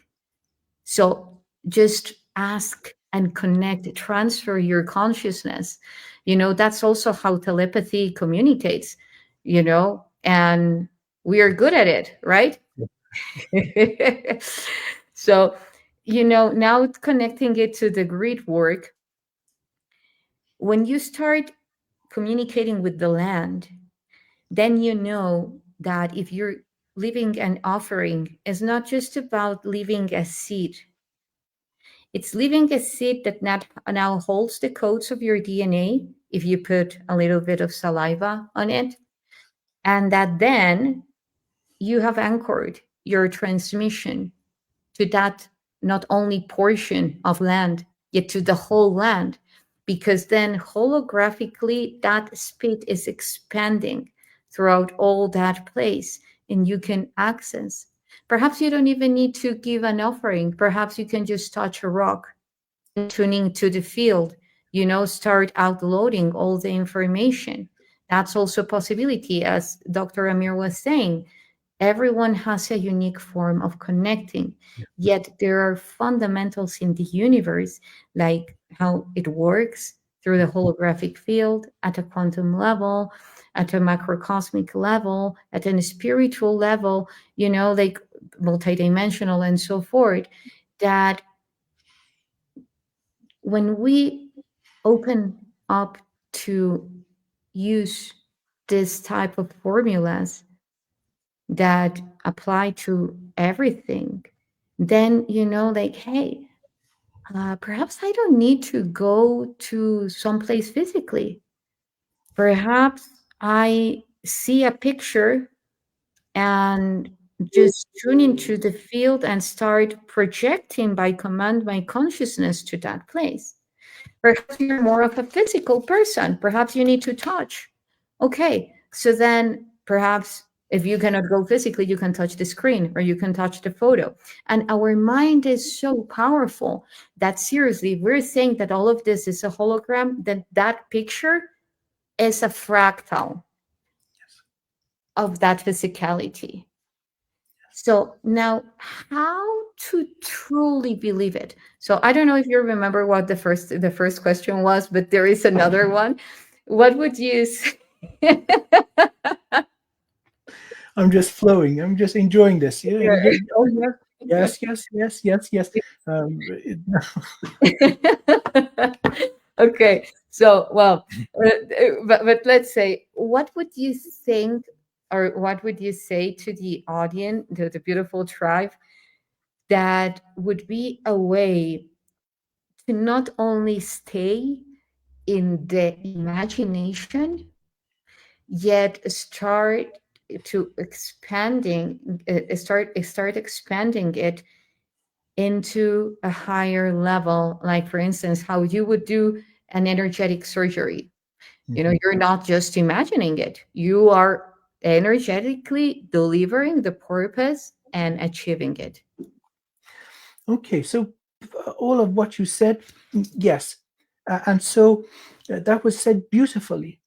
So just ask and connect, transfer your consciousness. That's also how telepathy communicates, and we are good at it, right? So, now connecting it to the grid work, when you start communicating with the land, then you know that if you're leaving an offering, it's not just about leaving a seed. It's leaving a seed that now holds the codes of your DNA if you put a little bit of saliva on it, and that then you have anchored your transmission to that not only portion of land, yet to the whole land, because then holographically that spit is expanding throughout all that place and you can access. Perhaps you don't even need to give an offering. Perhaps you can just touch a rock and tuning to the field, start outloading all the information. That's also a possibility, as Dr. Amir was saying. Everyone has a unique form of connecting, yet there are fundamentals in the universe, like how it works through the holographic field at a quantum level, at a macrocosmic level, at a spiritual level, like multidimensional and so forth, that when we open up to use this type of formulas that apply to everything, then like, hey, perhaps I don't need to go to someplace physically. Perhaps I see a picture and just tune into the field and start projecting by command my consciousness to that place. Perhaps you're more of a physical person. Perhaps you need to touch. Okay, so then perhaps if you cannot go physically, you can touch the screen or you can touch the photo. And our mind is so powerful that seriously, we're saying that all of this is a hologram, then that picture is a fractal of that physicality. So now, how to truly believe it? So I don't know if you remember what the first question was, but there is another one. What would you say? I'm just flowing. I'm just enjoying this. Yeah. Oh, yeah. Yes, yes, yes, yes, yes. Um, it- Okay, so well, but let's say, what would you think, or what would you say to the audience, to the beautiful tribe, that would be a way to not only stay in the imagination, yet to expanding start expanding it into a higher level, like for instance how you would do an energetic surgery. You're not just imagining it, you are energetically delivering the purpose and achieving it. Okay, so all of what you said, yes. And so that was said beautifully.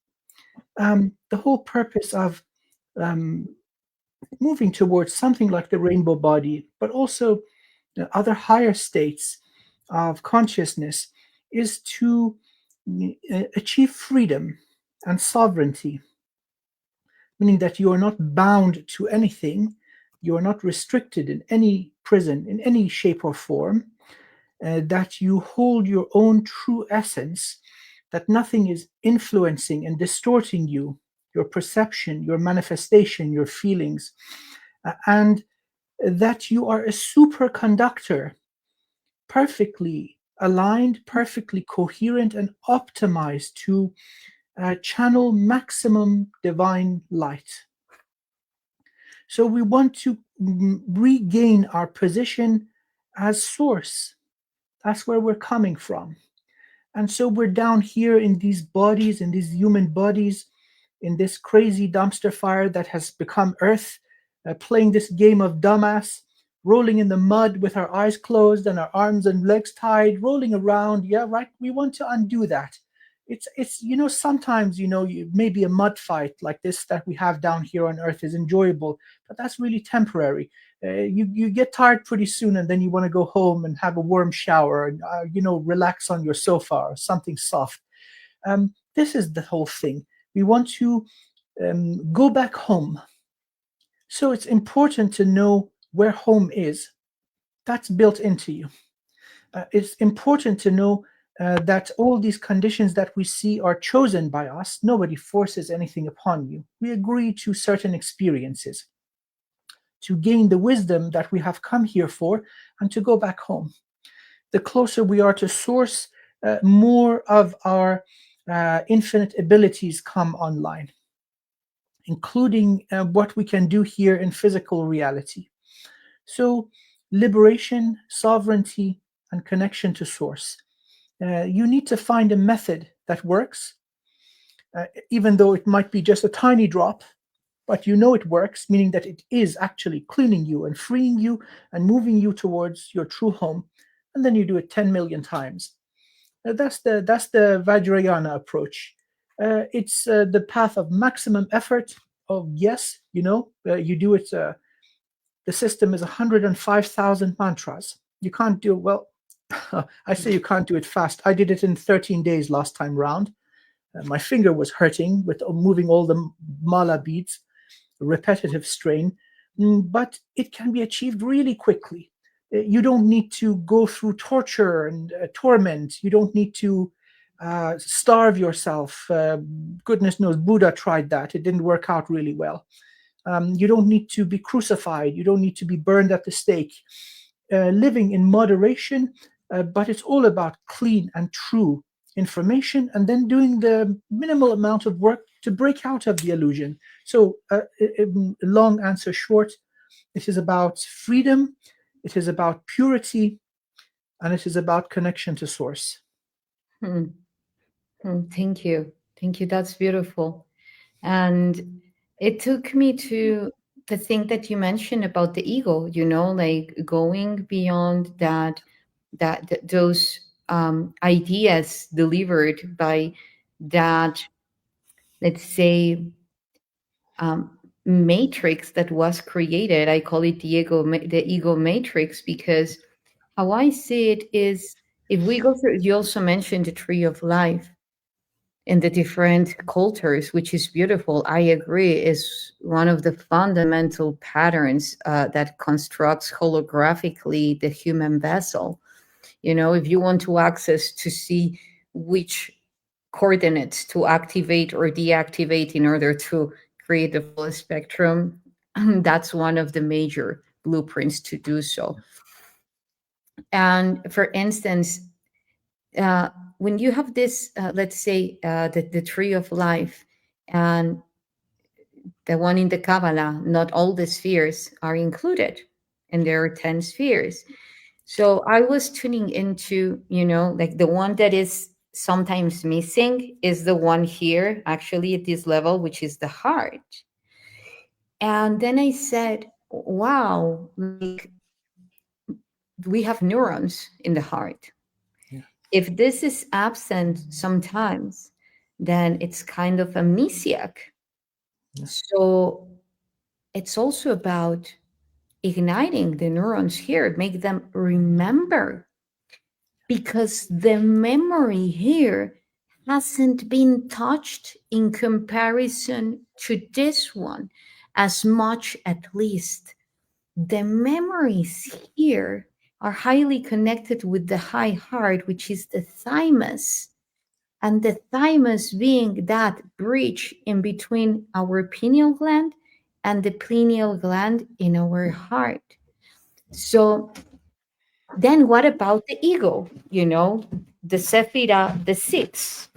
The whole purpose of um, moving towards something like the rainbow body, but also other higher states of consciousness, is to achieve freedom and sovereignty, meaning that you are not bound to anything, you are not restricted in any prison in any shape or form, that you hold your own true essence, that nothing is influencing and distorting you, your perception, your manifestation, your feelings, and that you are a superconductor, perfectly aligned, perfectly coherent, and optimized to channel maximum divine light. So we want to regain our position as source. That's where we're coming from. And so we're down here in these bodies, in these human bodies, in this crazy dumpster fire that has become Earth, playing this game of dumbass, rolling in the mud with our eyes closed and our arms and legs tied, rolling around. Yeah, right. We want to undo that. It's sometimes maybe a mud fight like this that we have down here on Earth is enjoyable, but that's really temporary. You get tired pretty soon, and then you want to go home and have a warm shower and relax on your sofa or something soft. This is the whole thing. We want to go back home. So it's important to know where home is. That's built into you. It's important to know that all these conditions that we see are chosen by us. Nobody forces anything upon you. We agree to certain experiences to gain the wisdom that we have come here for and to go back home. The closer we are to source, more of our infinite abilities come online, including what we can do here in physical reality. So, liberation, sovereignty, and connection to source. You need to find a method that works, even though it might be just a tiny drop, but you know it works, meaning that it is actually cleaning you and freeing you and moving you towards your true home. And then you do it 10 million times. That's the Vajrayana approach. It's the path of maximum effort. Of yes, you do it. The system is 105,000 mantras. You can't do well. I say you can't do it fast. I did it in 13 days last time round. My finger was hurting with moving all the mala beads, repetitive strain, but it can be achieved really quickly. You don't need to go through torture and torment. You don't need to starve yourself. Goodness knows, Buddha tried that. It didn't work out really well. You don't need to be crucified. You don't need to be burned at the stake. Living in moderation, but it's all about clean and true information, and then doing the minimal amount of work to break out of the illusion. So, long answer short, it is about freedom, it is about purity, and it is about connection to source. Hmm. Thank you. Thank you. That's beautiful. And it took me to the thing that you mentioned about the ego, like going beyond those ideas delivered by that, let's say, matrix that was created. I call it the ego matrix, because how I see it is, if we go through, you also mentioned the tree of life in the different cultures, which is beautiful. I agree, is one of the fundamental patterns that constructs holographically the human vessel. If you want to access to see which coordinates to activate or deactivate in order to create the full spectrum, that's one of the major blueprints to do so. And for instance, when you have this, let's say, the tree of life, and the one in the Kabbalah, not all the spheres are included, and there are 10 spheres. So I was tuning into, like the one that is sometimes missing is the one here, actually at this level, which is the heart. And then I said, wow, like we have neurons in the heart. Yeah. If this is absent sometimes, then it's kind of amnesiac. Yeah. So it's also about igniting the neurons here, make them remember, because the memory here hasn't been touched in comparison to this one as much, at least. The memories here are highly connected with the high heart, which is the thymus, and the thymus being that bridge in between our pineal gland and the pineal gland in our heart. So then what about the ego? The Sephira, the sixth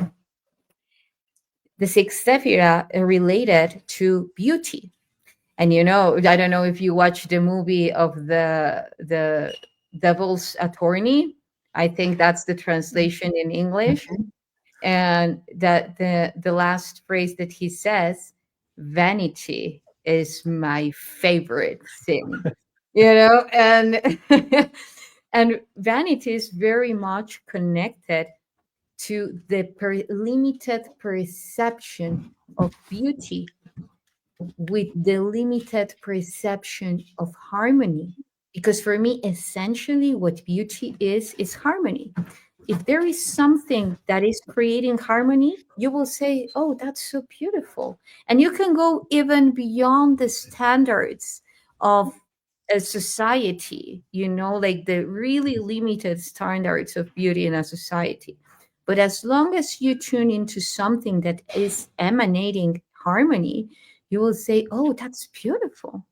Sephira related to beauty. And I don't know if you watch the movie of the Devil's Attorney. I think that's the translation in English. And that the last phrase that he says, vanity is my favorite thing. And and vanity is very much connected to the limited perception of beauty with the limited perception of harmony. Because for me, essentially, what beauty is harmony. If there is something that is creating harmony, you will say, oh, that's so beautiful. And you can go even beyond the standards of a society, like the really limited standards of beauty in a society. But as long as you tune into something that is emanating harmony, you will say, oh, that's beautiful.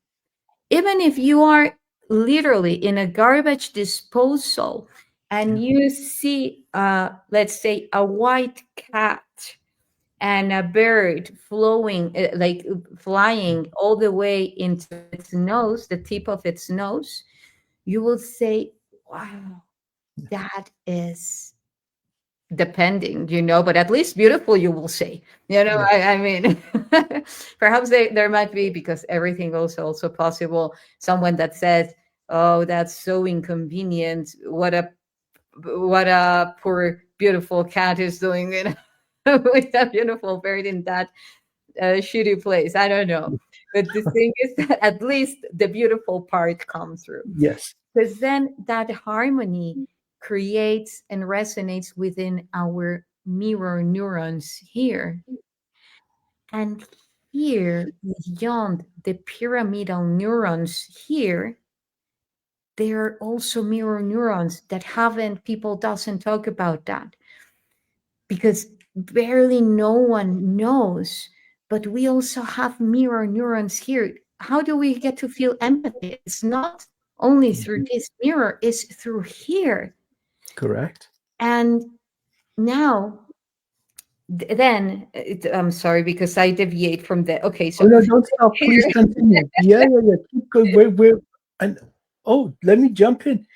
Even if you are literally in a garbage disposal and you see, let's say, a white cat and a bird like flying all the way into its nose, the tip of its nose, you will say, wow, that is depending, but at least beautiful, you will say, Yes. I mean, perhaps there might be, because everything also possible, someone that says, oh, that's so inconvenient. What a poor, beautiful cat is doing with a beautiful bird in that shitty place. I don't know. But the thing is that at least the beautiful part comes through. Yes. Because then that harmony creates and resonates within our mirror neurons here. And here, beyond the pyramidal neurons here, there are also mirror neurons that haven't, people doesn't talk about that, because barely no one knows. But we also have mirror neurons here. How do we get to feel empathy? It's not only through this mirror, it's through here. Correct. And now, then, I'm sorry because I deviate from the. Okay, Oh so no, don't stop. Please continue. Yeah, yeah, yeah. Keep going. And oh, let me jump in.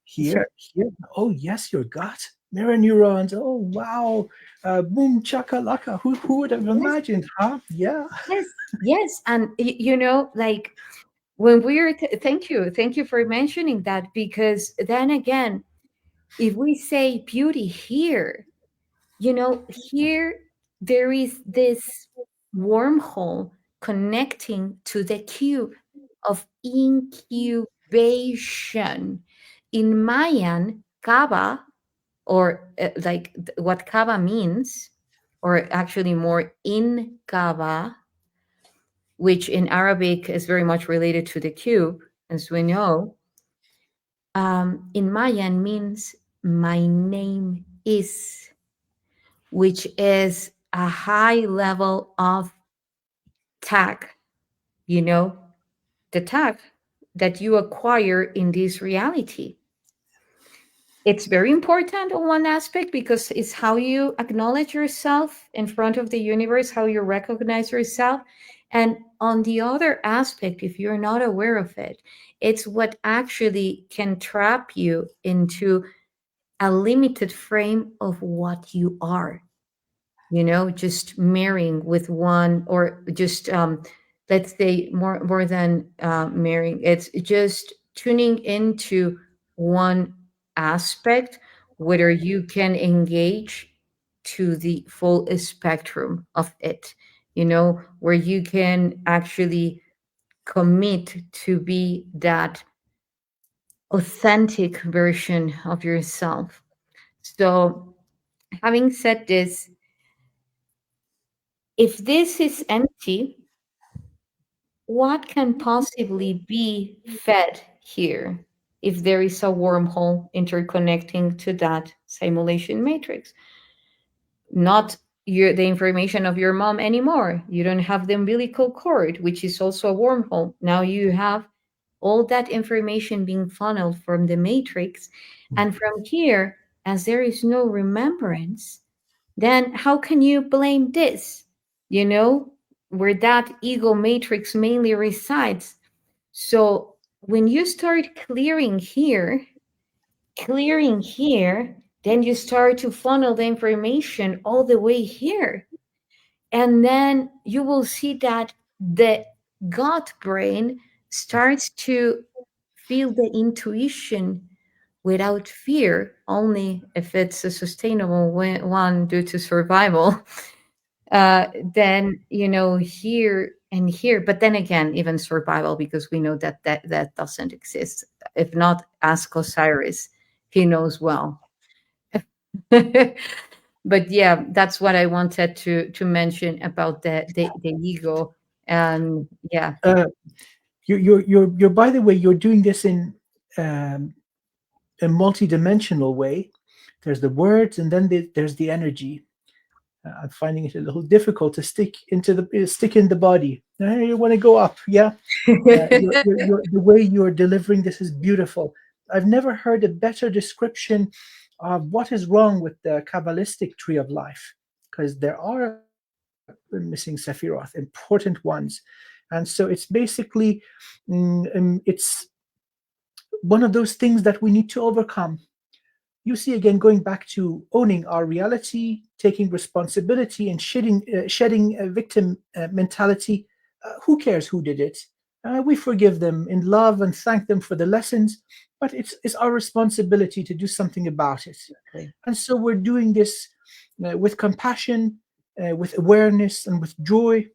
sure. Here. Oh yes, your gut. Mirror neurons. Oh wow. Boom chakalaka. Who would have Yes, imagined, huh? Yeah. yes, yes. And like when we're, thank you for mentioning that, because then again, if we say beauty here, here there is this wormhole connecting to the cube of incubation. In Mayan, Kaba, or like what Kaba means, or actually more in Kaba, which in Arabic is very much related to the cube, as we know, in Mayan means my name is, which is a high level of tag, you know, the tag that you acquire in this reality. It's very important on one aspect because it's how you acknowledge yourself in front of the universe, how you recognize yourself. And on the other aspect, if you're not aware of it, it's what actually can trap you into a limited frame of what you are, just marrying with one, or just let's say more than marrying, it's just tuning into one aspect, whether you can engage to the full spectrum of it, where you can actually commit to be that authentic version of yourself. So, having said this, if this is empty, what can possibly be fed here if there is a wormhole interconnecting to that simulation matrix? Not the information of your mom anymore. You don't have the umbilical cord, which is also a wormhole. Now you have all that information being funneled from the matrix. And from here, as there is no remembrance, then how can you blame this? Where that ego matrix mainly resides. So when you start clearing here, then you start to funnel the information all the way here. And then you will see that the gut brain starts to feel the intuition without fear, only if it's a sustainable one due to survival. Then here and here, but then again, even survival, because we know that doesn't exist. If not, ask Osiris, he knows well. But yeah, that's what I wanted to mention about the ego. And yeah. you're by the way, you're doing this in a multi-dimensional way. There's the words, and then there's the energy. I'm finding it a little difficult to stick in the body. You want to go up, yeah. The way you're delivering this is beautiful. I've never heard a better description of what is wrong with the Kabbalistic tree of life, because there are missing Sephiroth, important ones. And so it's basically, it's one of those things that we need to overcome. You see, again, going back to owning our reality, taking responsibility, and shedding a victim mentality. Who cares who did it? We forgive them in love and thank them for the lessons, but it's our responsibility to do something about it. And so we're doing this with compassion, with awareness, and with joy,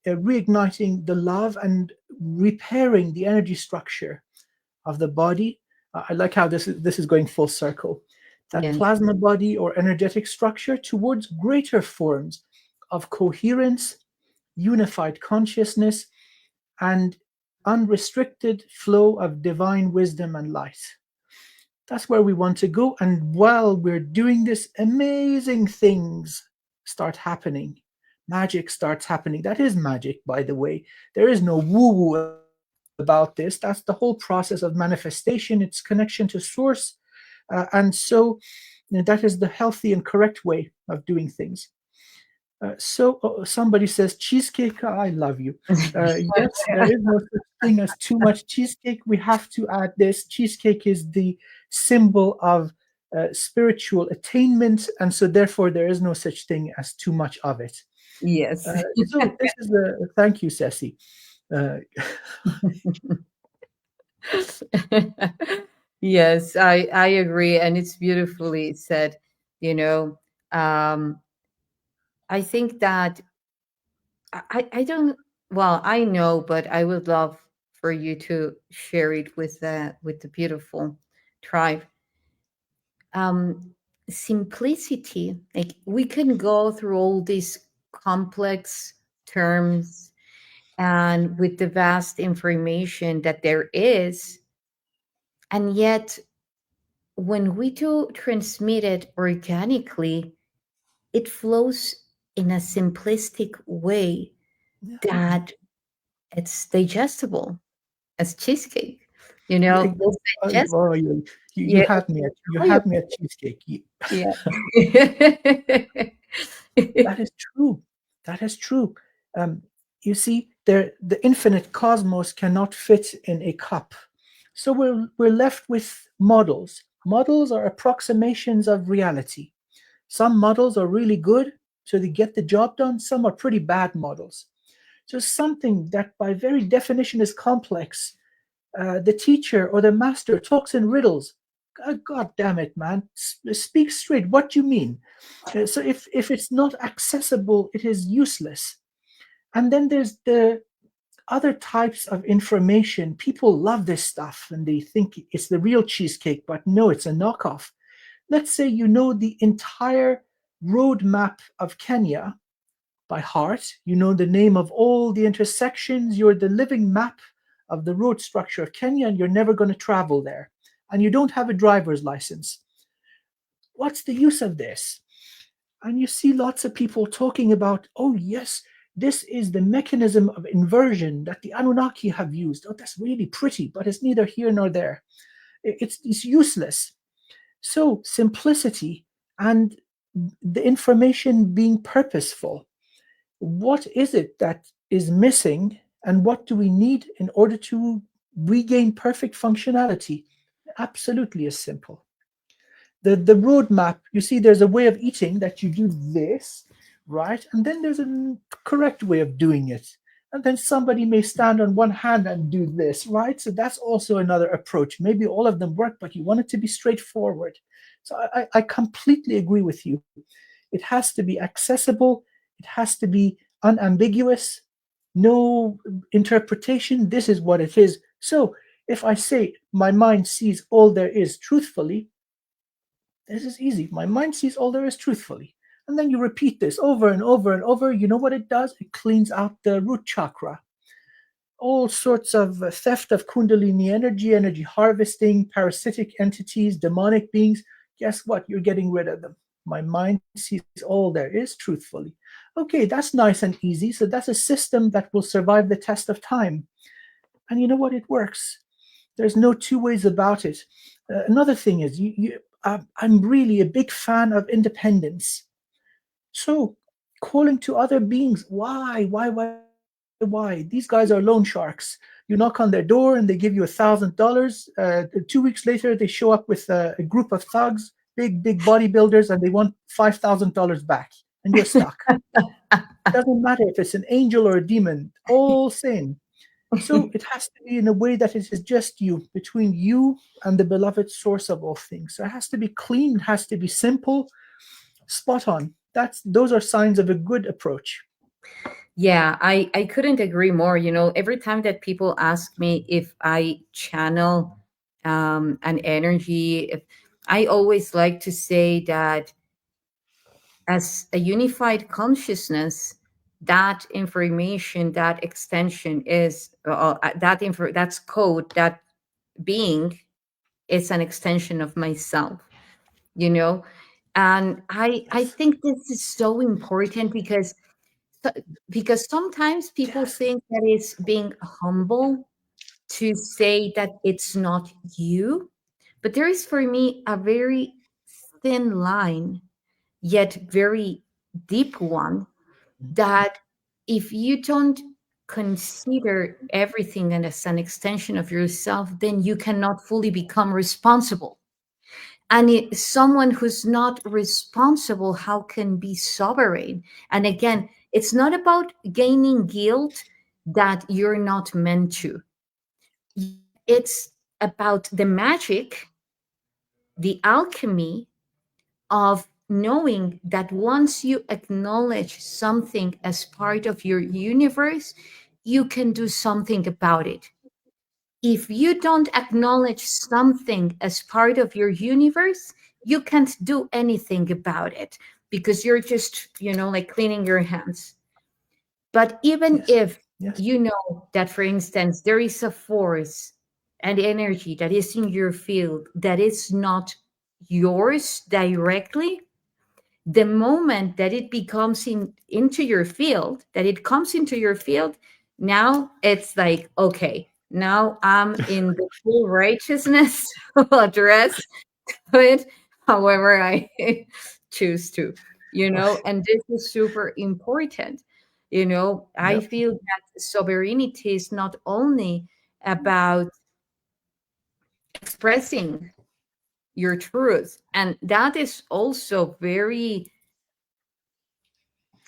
reigniting the love and repairing the energy structure of the body. I like how this is going full circle. That Yes. plasma body or energetic structure towards greater forms of coherence, unified consciousness, and unrestricted flow of divine wisdom and light. That's where we want to go. And while we're doing this, amazing things start happening. Magic starts happening. That is magic, by the way. There is no woo-woo about this. That's the whole process of manifestation, its connection to source. And so that is the healthy and correct way of doing things. Somebody says cheesecake. I love you. Yes, there is no such thing as too much cheesecake. We have to add this. Cheesecake is the symbol of spiritual attainment, and so therefore there is no such thing as too much of it. Yes. So this is a thank you, Ceci. Uh, Yes, I agree, and it's beautifully said. You know, um, I think that I don't. Well, I know, but I would love for you to share it with the beautiful tribe. Um, Simplicity. Like we can go through all these complex terms and with the vast information that there is, and yet when we do transmit it organically, it flows in a simplistic way that it's digestible as cheesecake. You know, it's digestible. oh, you Yeah, had me at cheesecake. yeah. That is true. That is true. Um, you see, the infinite cosmos cannot fit in a cup. So we're left with models. Models are approximations of reality. Some models are really good, so they get the job done. Some are pretty bad models. So something that by very definition is complex, the teacher or the master talks in riddles. God damn it, man. Speak straight. What do you mean? So if it's not accessible, it is useless. And then there's the other types of information. People love this stuff and they think it's the real cheesecake, but no, it's a knockoff. Let's say you know the entire roadmap of Kenya by heart. You know the name of all the intersections. You're the living map of the road structure of Kenya, and you're never going to travel there. And you don't have a driver's license. What's the use of this? And you see lots of people talking about, oh, yes, this is the mechanism of inversion that the Anunnaki have used. Oh, that's really pretty, but it's neither here nor there. It's useless. So, simplicity and the information being purposeful. What is it that is missing, and what do we need in order to regain perfect functionality? Absolutely as simple. The roadmap, you see, there's a way of eating that you do this, right? And then there's a correct way of doing it. And then somebody may stand on one hand and do this, right? So that's also another approach. Maybe all of them work, but you want it to be straightforward. So I completely agree with you. It has to be accessible. It has to be unambiguous. No interpretation. This is what it is. So if I say my mind sees all there is truthfully, this is easy. My mind sees all there is truthfully. And then you repeat this over and over and over. You know what it does? It cleans out the root chakra. all sorts of theft of Kundalini energy, energy harvesting, parasitic entities, demonic beings. Guess what? You're getting rid of them. My mind sees all there is truthfully. Okay, that's nice and easy. So that's a system that will survive the test of time. And you know what? It works. There's no two ways about it. Another thing is, I'm really a big fan of independence. So calling to other beings, why? These guys are loan sharks. You knock on their door and they give you $1,000. 2 weeks later, they show up with a group of thugs, big bodybuilders, and they want $5,000 back, and you're stuck. Doesn't matter if it's an angel or a demon, all same. So it has to be in a way that it is just you, between you and the beloved source of all things. So it has to be clean, it has to be simple, spot on. Those are signs of a good approach. Yeah, I couldn't agree more. Every time that people ask me if I channel an energy, I always like to say that as a unified consciousness, that information, that extension is that's code, that being is an extension of myself, you know? And I Yes. think this is so important because sometimes people Yes. think that it's being humble to say that it's not you. But there is for me a very thin line, yet very deep one, that if you don't consider everything and as an extension of yourself, then you cannot fully become responsible. And someone who's not responsible, how can be sovereign? And again, it's not about gaining guilt that you're not meant to. It's about the magic, the alchemy of knowing that once you acknowledge something as part of your universe, you can do something about it. If you don't acknowledge something as part of your universe, you can't do anything about it because you're just, like cleaning your hands. But even Yes. if Yes. you know that, for instance, there is a force and energy that is in your field that is not yours directly, the moment that it becomes into your field, that it comes into your field, now it's like, okay, now I'm in the full righteousness to address it however I choose to, and this is super important. I Yep. feel that sovereignty is not only about expressing your truth, and that is also very,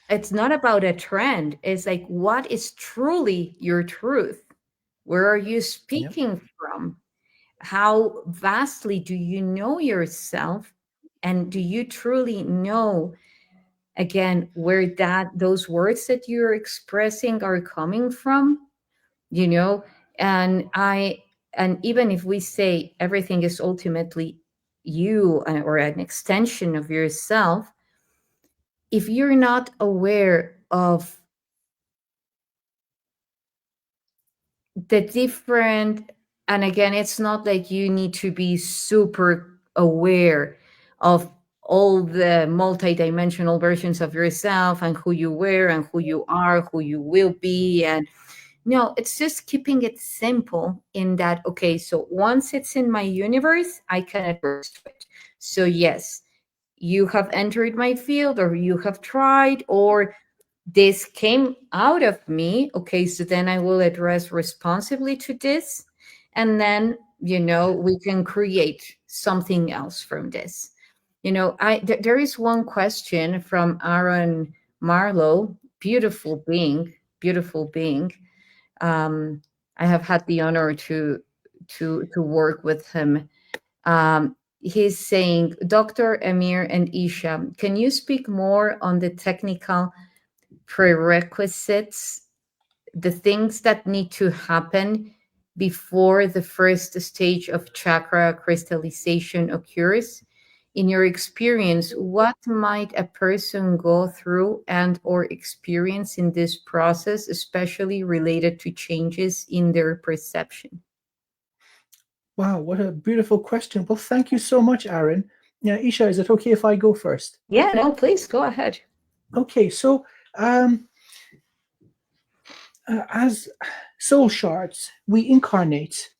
it's not about a trend. It's like, what is truly your truth? Where are you Yep. speaking from? How vastly do you know yourself? And do you truly know, again, where those words that you're expressing are coming from? You know, and even if we say everything is ultimately you, or an extension of yourself, if you're not aware of the different, and again, it's not like you need to be super aware of all the multi-dimensional versions of yourself and who you were and who you are, who you will be. And no, it's just keeping it simple in that, okay, so once it's in my universe, I can address it. So yes, you have entered my field, or you have tried, or this came out of me. Okay, so then I will address responsibly to this. And then, we can create something else from this. There is one question from Aaron Marlowe, beautiful being. Um, I have had the honor to work with him. He's saying, Dr. Amir and Yssah, can you speak more on the technical prerequisites, the things that need to happen before the first stage of chakra crystallization occurs? in your experience, what might a person go through and or experience in this process, especially related to changes in their perception? Wow, what a beautiful question. Well, thank you so much, Aaron. Yeah, Yssah, is it okay if I go first? Yeah, no, please go ahead. Okay, so um, as soul shards, we incarnate.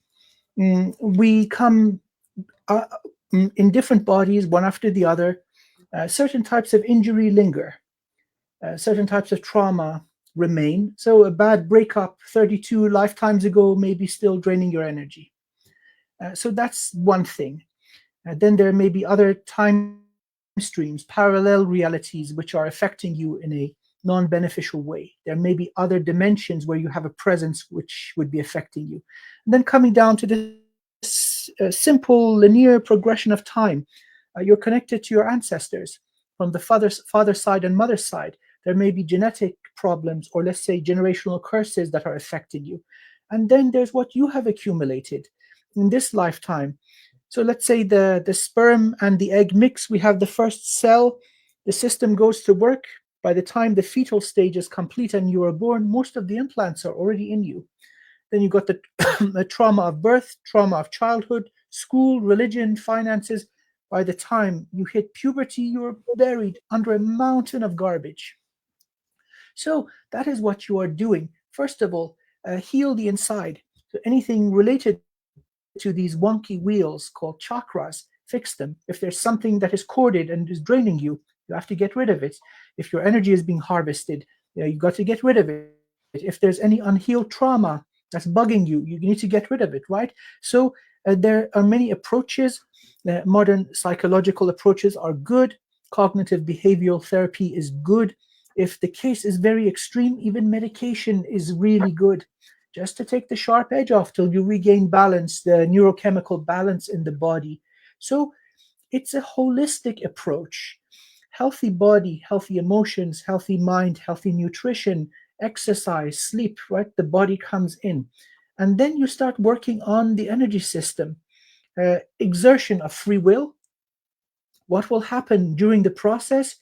We come uh, in different bodies, one after the other. Certain types of injury linger. Certain types of trauma remain. So a bad breakup 32 lifetimes ago may be still draining your energy. So that's one thing. Then there may be other time streams, parallel realities, which are affecting you in a non-beneficial way. There may be other dimensions where you have a presence which would be affecting you. And then coming down to this simple linear progression of time, you're connected to your ancestors from the father's side and mother's side. There may be genetic problems or, let's say, generational curses that are affecting you. And then there's what you have accumulated in this lifetime. So let's say the sperm and the egg mix, we have the first cell, the system goes to work. By the time the fetal stage is complete and you are born, most of the implants are already in you. Then you got the, the trauma of birth, trauma of childhood, school, religion, finances. By the time you hit puberty, you're buried under a mountain of garbage. So that is what you are doing. First of all, heal the inside. So anything related to these wonky wheels called chakras, fix them. If there's something that is corded and is draining you, you have to get rid of it. If your energy is being harvested, you got to get rid of it. If there's any unhealed trauma that's bugging you, you need to get rid of it, right? So there are many approaches. Modern psychological approaches are good. Cognitive behavioral therapy is good. If the case is very extreme, even medication is really good, just to take the sharp edge off till you regain balance, the neurochemical balance in the body. So it's a holistic approach. Healthy body, healthy emotions, healthy mind, healthy nutrition, exercise, sleep, right? The body comes in. And then you start working on the energy system. Exertion of free will. What will happen during the process?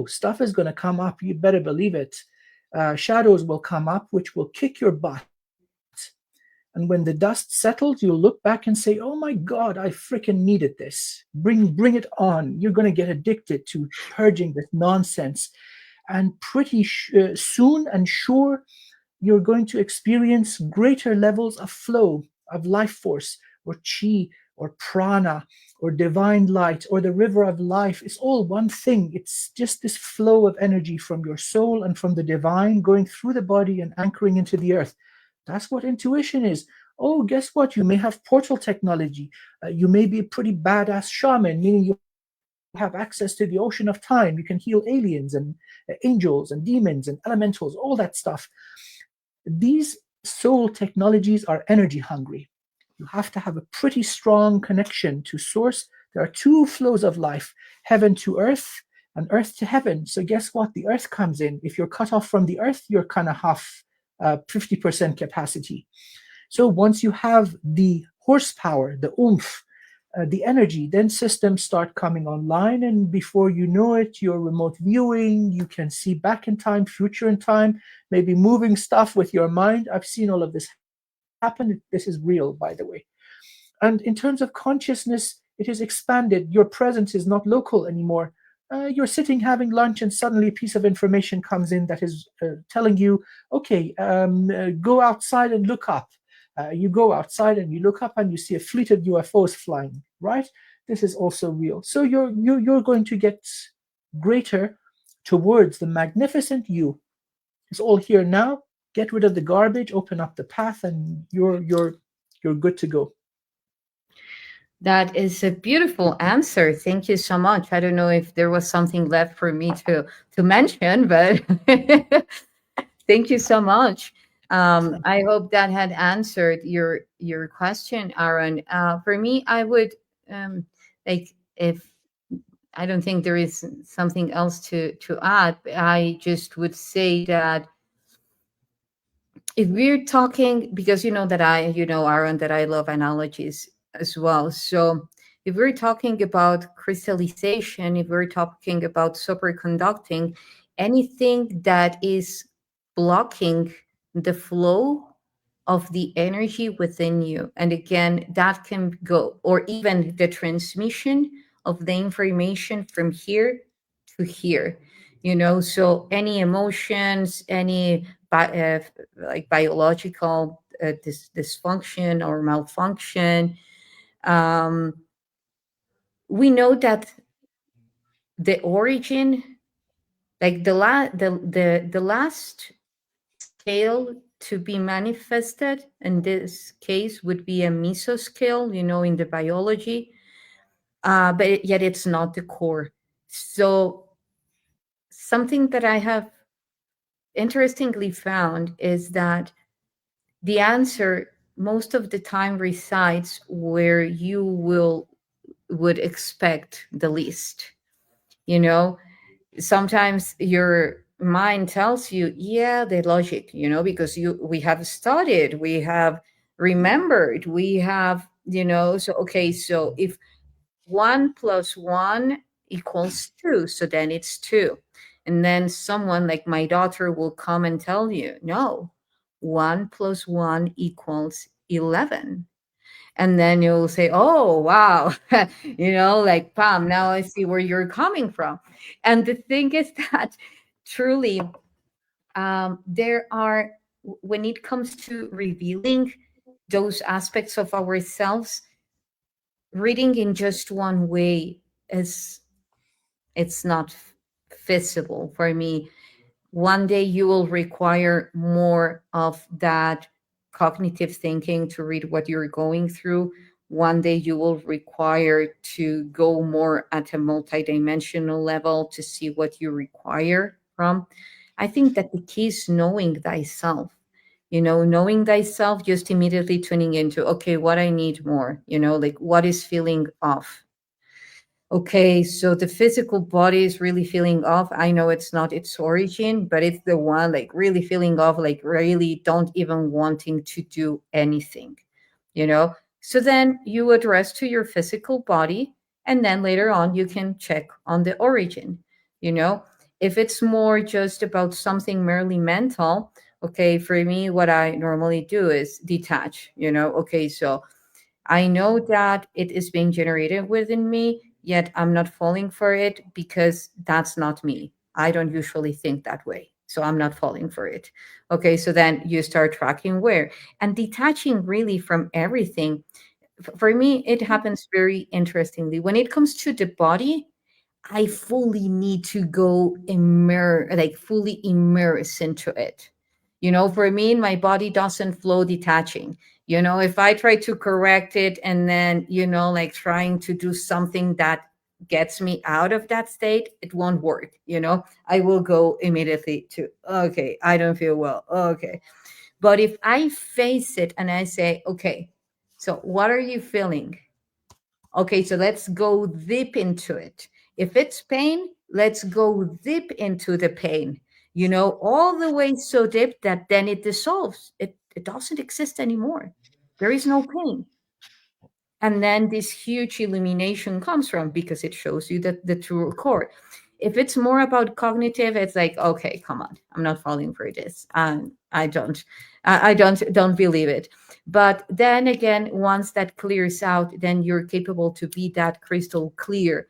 Stuff is going to come up. You better believe it. Shadows will come up, which will kick your butt. And when the dust settles, you'll look back and say, "Oh my God, I freaking needed this. Bring it on." You're going to get addicted to purging this nonsense, and pretty soon and sure, you're going to experience greater levels of flow, of life force, or chi, or prana, or divine light, or the river of life. It's all one thing. It's just this flow of energy from your soul and from the divine going through the body and anchoring into the earth. That's what intuition is. Oh, guess what? You may have portal technology. You may be a pretty badass shaman, meaning you have access to the ocean of time. You can heal aliens and angels and demons and elementals, all that stuff. These soul technologies are energy hungry. You have to have a pretty strong connection to source. There are two flows of life, heaven to earth and earth to heaven. So guess what? The earth comes in. If you're cut off from the earth, you're kind of half 50% capacity. So once you have the horsepower, the oomph, the energy, then systems start coming online, and before you know it, you're remote viewing. You can see back in time, future in time, maybe moving stuff with your mind. I've seen all of this happen. This is real, by the way. And in terms of consciousness, it is expanded. Your presence is not local anymore. You're sitting having lunch, and suddenly a piece of information comes in that is telling you, okay, go outside and look up. You go outside and you look up and you see a fleet of UFOs flying, right? This is also real. So you're going to get greater towards the magnificent you. It's all here now. Get rid of the garbage, open up the path, and you're good to go. That is a beautiful answer. Thank you so much. I don't know if there was something left for me to mention, but thank you so much. I hope that had answered your question, Aaron. For me, I would like if I don't think there is something else to add. I just would say that if we're talking, because you know that Aaron, that I love analogies as well. So if we're talking about crystallization, if we're talking about superconducting, anything that is blocking the flow of the energy within you. And again, that can go, or even the transmission of the information from here to here, so any emotions, any like biological dysfunction or malfunction, um, we know that the origin, like the last scale to be manifested in this case would be a mesoscale, in the biology, but yet it's not the core. So something that I have interestingly found is that the answer most of the time resides where you would expect the least. You know, sometimes your mind tells you, yeah, the logic, because we have studied, we have remembered, we have, so okay, so if 1 + 1 = 2, so then it's 2. And then someone like my daughter will come and tell you, no, 1 + 1 = 11. And then you'll say, oh, wow, like, Pam, now I see where you're coming from. And the thing is that truly, there are, when it comes to revealing those aspects of ourselves, reading in just one way is, it's not feasible for me. One day you will require more of that cognitive thinking to read what you're going through. One day you will require to go more at a multidimensional level to see what you require from. I think that the key is knowing thyself. Knowing thyself, just immediately tuning into, okay, what I need more, like what is feeling off. Okay, so the physical body is really feeling off. I know it's not its origin, but it's the one like really feeling off, like really don't even wanting to do anything, you know? So then you address to your physical body, and then later on you can check on the origin, you know? If it's more just about something merely mental, okay, for me, what I normally do is detach, Okay, so I know that it is being generated within me, yet I'm not falling for it because that's not me. I don't usually think that way. So I'm not falling for it. Okay, so then you start tracking where and detaching really from everything. For me, it happens very interestingly. When it comes to the body, I fully need to go fully immerse into it. For me, my body doesn't flow detaching. If I try to correct it and then, like trying to do something that gets me out of that state, it won't work. I will go immediately to, okay, I don't feel well. Okay. But if I face it and I say, okay, so what are you feeling? Okay, so let's go deep into it. If it's pain, let's go deep into the pain, all the way so deep that then it dissolves. It doesn't exist anymore. There is no pain. And then this huge illumination comes from because it shows you the true core. If it's more about cognitive, it's like, okay, come on, I'm not falling for this. I don't believe it. But then again, once that clears out, then you're capable to be that crystal clear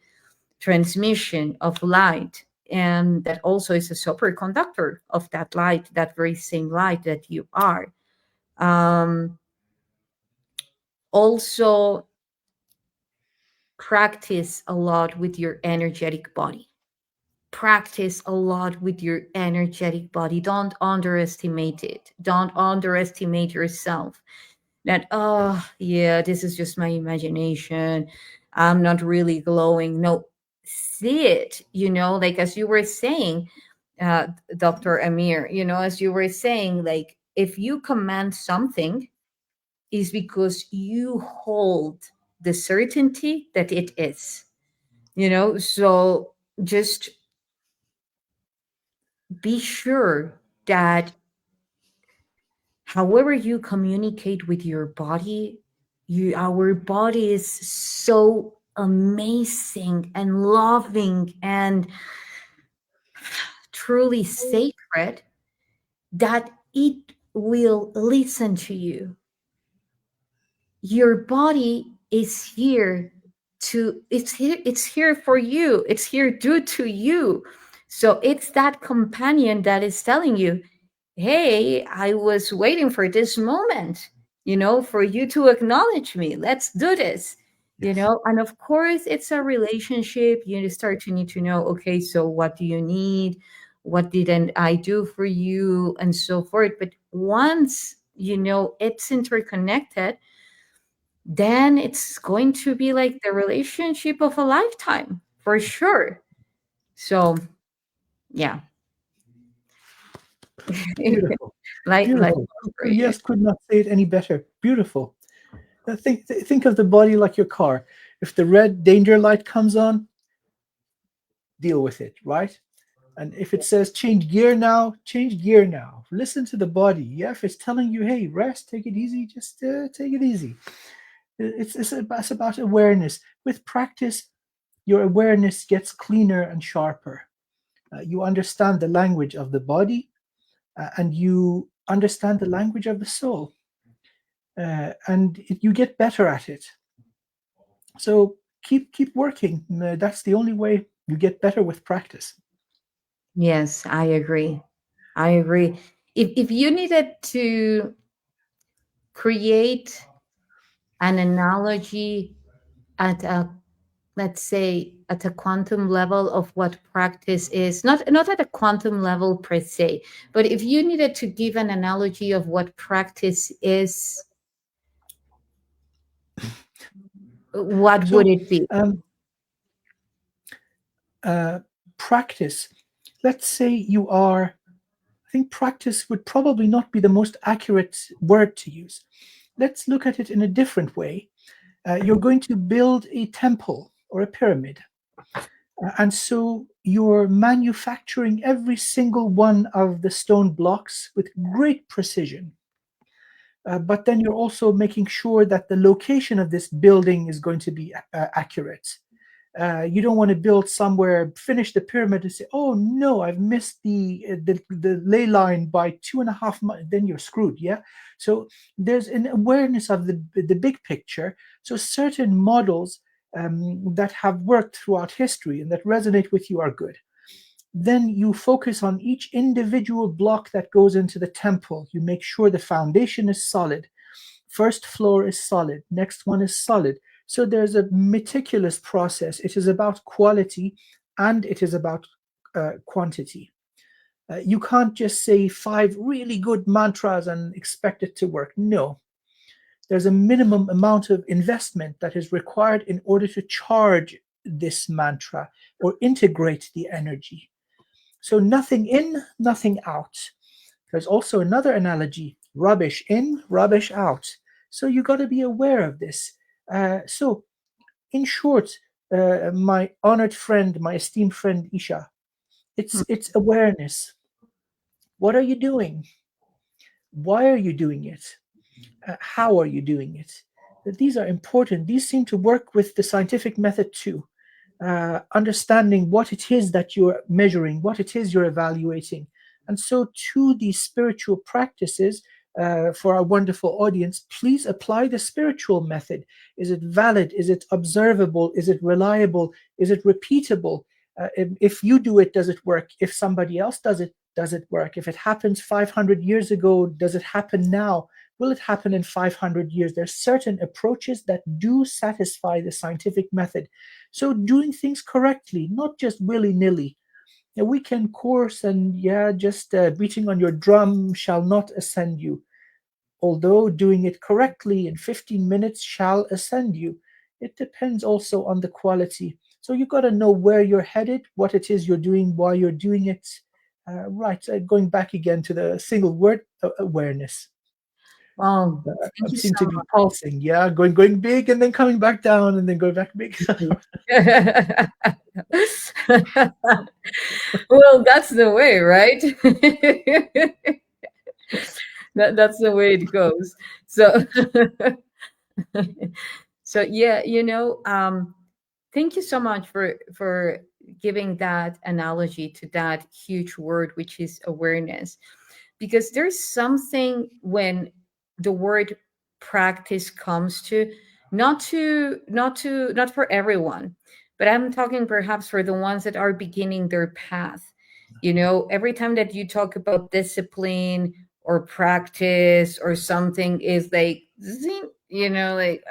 transmission of light. And that also is a superconductor of that light, that very same light that you are. Um, Also, practice a lot with your energetic body. Practice a lot with your energetic body. Don't underestimate it. Don't underestimate yourself. That, oh, yeah, this is just my imagination. I'm not really glowing. No, see it, like as you were saying, Dr. Amir, as you were saying, like if you command something, is because you hold the certainty that it is, so just be sure that however you communicate with your body, our body is so amazing and loving and truly sacred that it will listen to you. Your body is here it's here for you. It's here due to you. So it's that companion that is telling you, hey, I was waiting for this moment, for you to acknowledge me. Let's do this. Yes. And of course it's a relationship. You start to need to know, okay, so what do you need? What didn't I do for you? And so forth. But once it's interconnected, then it's going to be like the relationship of a lifetime for sure. So yeah. Beautiful. like Beautiful. Yes, could not say it any better. Beautiful. Think of the body like your car. If the red danger light comes on, deal with it, right? And if it says change gear now, change gear now. Listen to the body. Yeah, if it's telling you, hey, rest, take it easy, just take it easy. It's about awareness. With practice, your awareness gets cleaner and sharper. You understand the language of the body, and you understand the language of the soul, and you get better at it. So keep working. That's the only way you get better with practice. Yes, I agree. I agree. If you needed to create an analogy at a, let's say, at a quantum level of what practice is, not at a quantum level per se, but if you needed to give an analogy of what practice is, what would So it be? um, uh, practice. Let's say you are. I think practice would probably not be the most accurate word to use. Let's look at it in a different way. You're going to build a temple or a pyramid. And so you're manufacturing every single one of the stone blocks with great precision. But then you're also making sure that the location of this building is going to be accurate. You don't want to build somewhere, finish the pyramid, and say, "Oh no, I've missed the ley line by 2.5 miles." Then you're screwed. Yeah. So there's an awareness of the big picture. So certain models that have worked throughout history and that resonate with you are good. Then you focus on each individual block that goes into the temple. You make sure the foundation is solid. First floor is solid. Next one is solid. So there's a meticulous process. It is about quality and it is about quantity. You can't just say 5 really good mantras and expect it to work. No. There's a minimum amount of investment that is required in order to charge this mantra or integrate the energy. So nothing in, nothing out. There's also another analogy: rubbish in, rubbish out. So you got to be aware of this. So, in short, my honored friend, my esteemed friend Yssah, it's awareness. What are you doing? Why are you doing it? How are you doing it? These are important. These seem to work with the scientific method too. Understanding what it is that you're measuring, what it is you're evaluating. And so, to these spiritual practices, for our wonderful audience, please apply the spiritual method. Is it valid? Is it observable? Is it reliable? Is it repeatable? If you do it, does it work? If somebody else does it work? If it happens 500 years ago, does it happen now? Will it happen in 500 years? There's certain approaches that do satisfy the scientific method. So doing things correctly, not just willy-nilly. A weekend course and just beating on your drum shall not ascend you, although doing it correctly in 15 minutes shall ascend you. It depends also on the quality. So you got to know where you're headed, what it is you're doing, why you're doing it. Going back again to the single word, awareness. Well, I thank you seem so to be pulsing, going big and then coming back down and then going back big. much. Well, that's the way, right? That's the way it goes. So so yeah, thank you so much for giving that analogy to that huge word, which is awareness, because there's something when the word practice comes to, not for everyone, but I'm talking perhaps for the ones that are beginning their path. Every time that you talk about discipline or practice or something, is like zing, like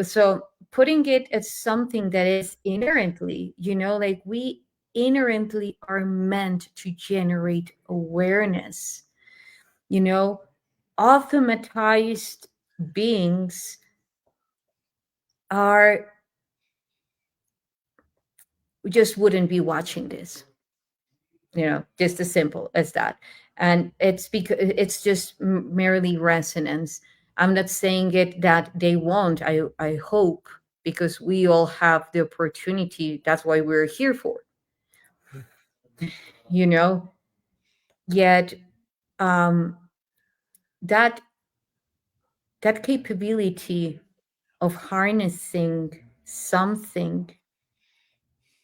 so putting it as something that is inherently, like we inherently are meant to generate awareness. you know Automatized beings are just wouldn't be watching this, just as simple as that. And it's because it's just merely resonance. I'm not saying it that they won't. I hope, because we all have the opportunity. That's why we're here for, you know yet um that that capability of harnessing something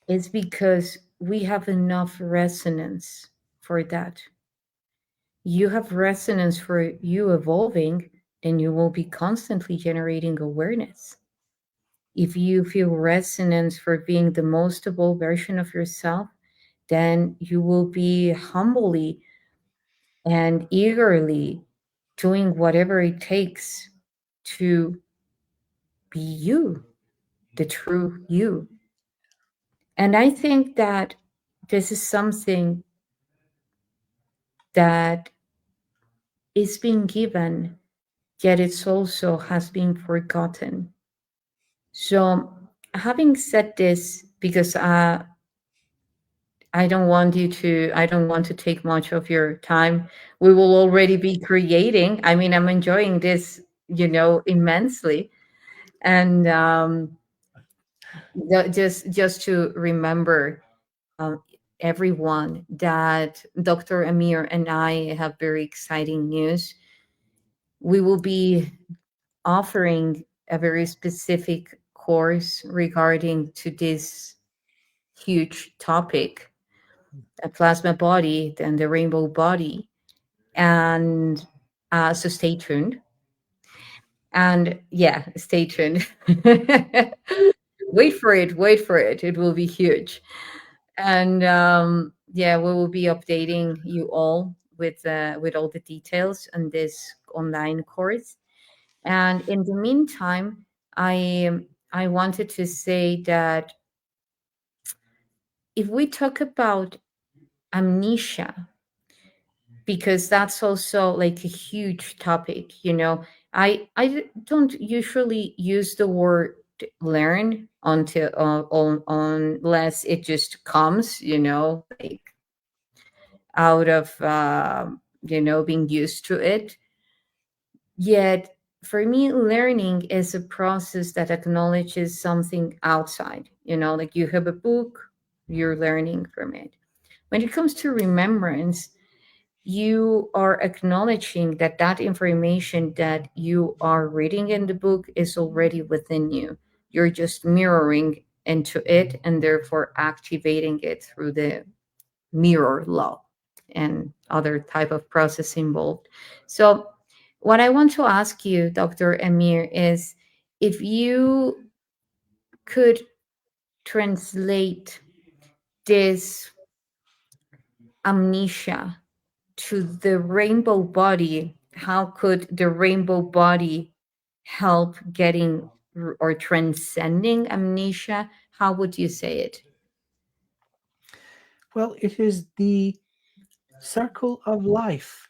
is because we have enough resonance for that. You have resonance for you evolving, then you will be constantly generating awareness. If you feel resonance for being the most evolved version of yourself, then you will be humbly and eagerly doing whatever it takes to be you, the true you. And I think that this is something that is being given, yet it's also has been forgotten. So, having said this, because I don't want to take much of your time. We will already be creating. I mean, I'm enjoying this, immensely. And just to remember, um, everyone, that Dr. Amir and I have very exciting news. We will be offering a very specific course regarding to this huge topic, a plasma body and the rainbow body. And so stay tuned. And yeah, stay tuned. Wait for it. It will be huge. And yeah, we will be updating you all with all the details on this online course. And in the meantime, I wanted to say that if we talk about amnesia, because that's also like a huge topic, I don't usually use the word learn until unless it just comes, like out of being used to it. Yet for me, learning is a process that acknowledges something outside, like you have a book, you're learning from it. When it comes to remembrance, you are acknowledging that that information that you are reading in the book is already within you. You're just mirroring into it and therefore activating it through the mirror law and other type of process involved. So what I want to ask you, Dr. Amir, is if you could translate this amnesia to the rainbow body, how could the rainbow body help getting or transcending amnesia? How would you say it? Well, it is the circle of life.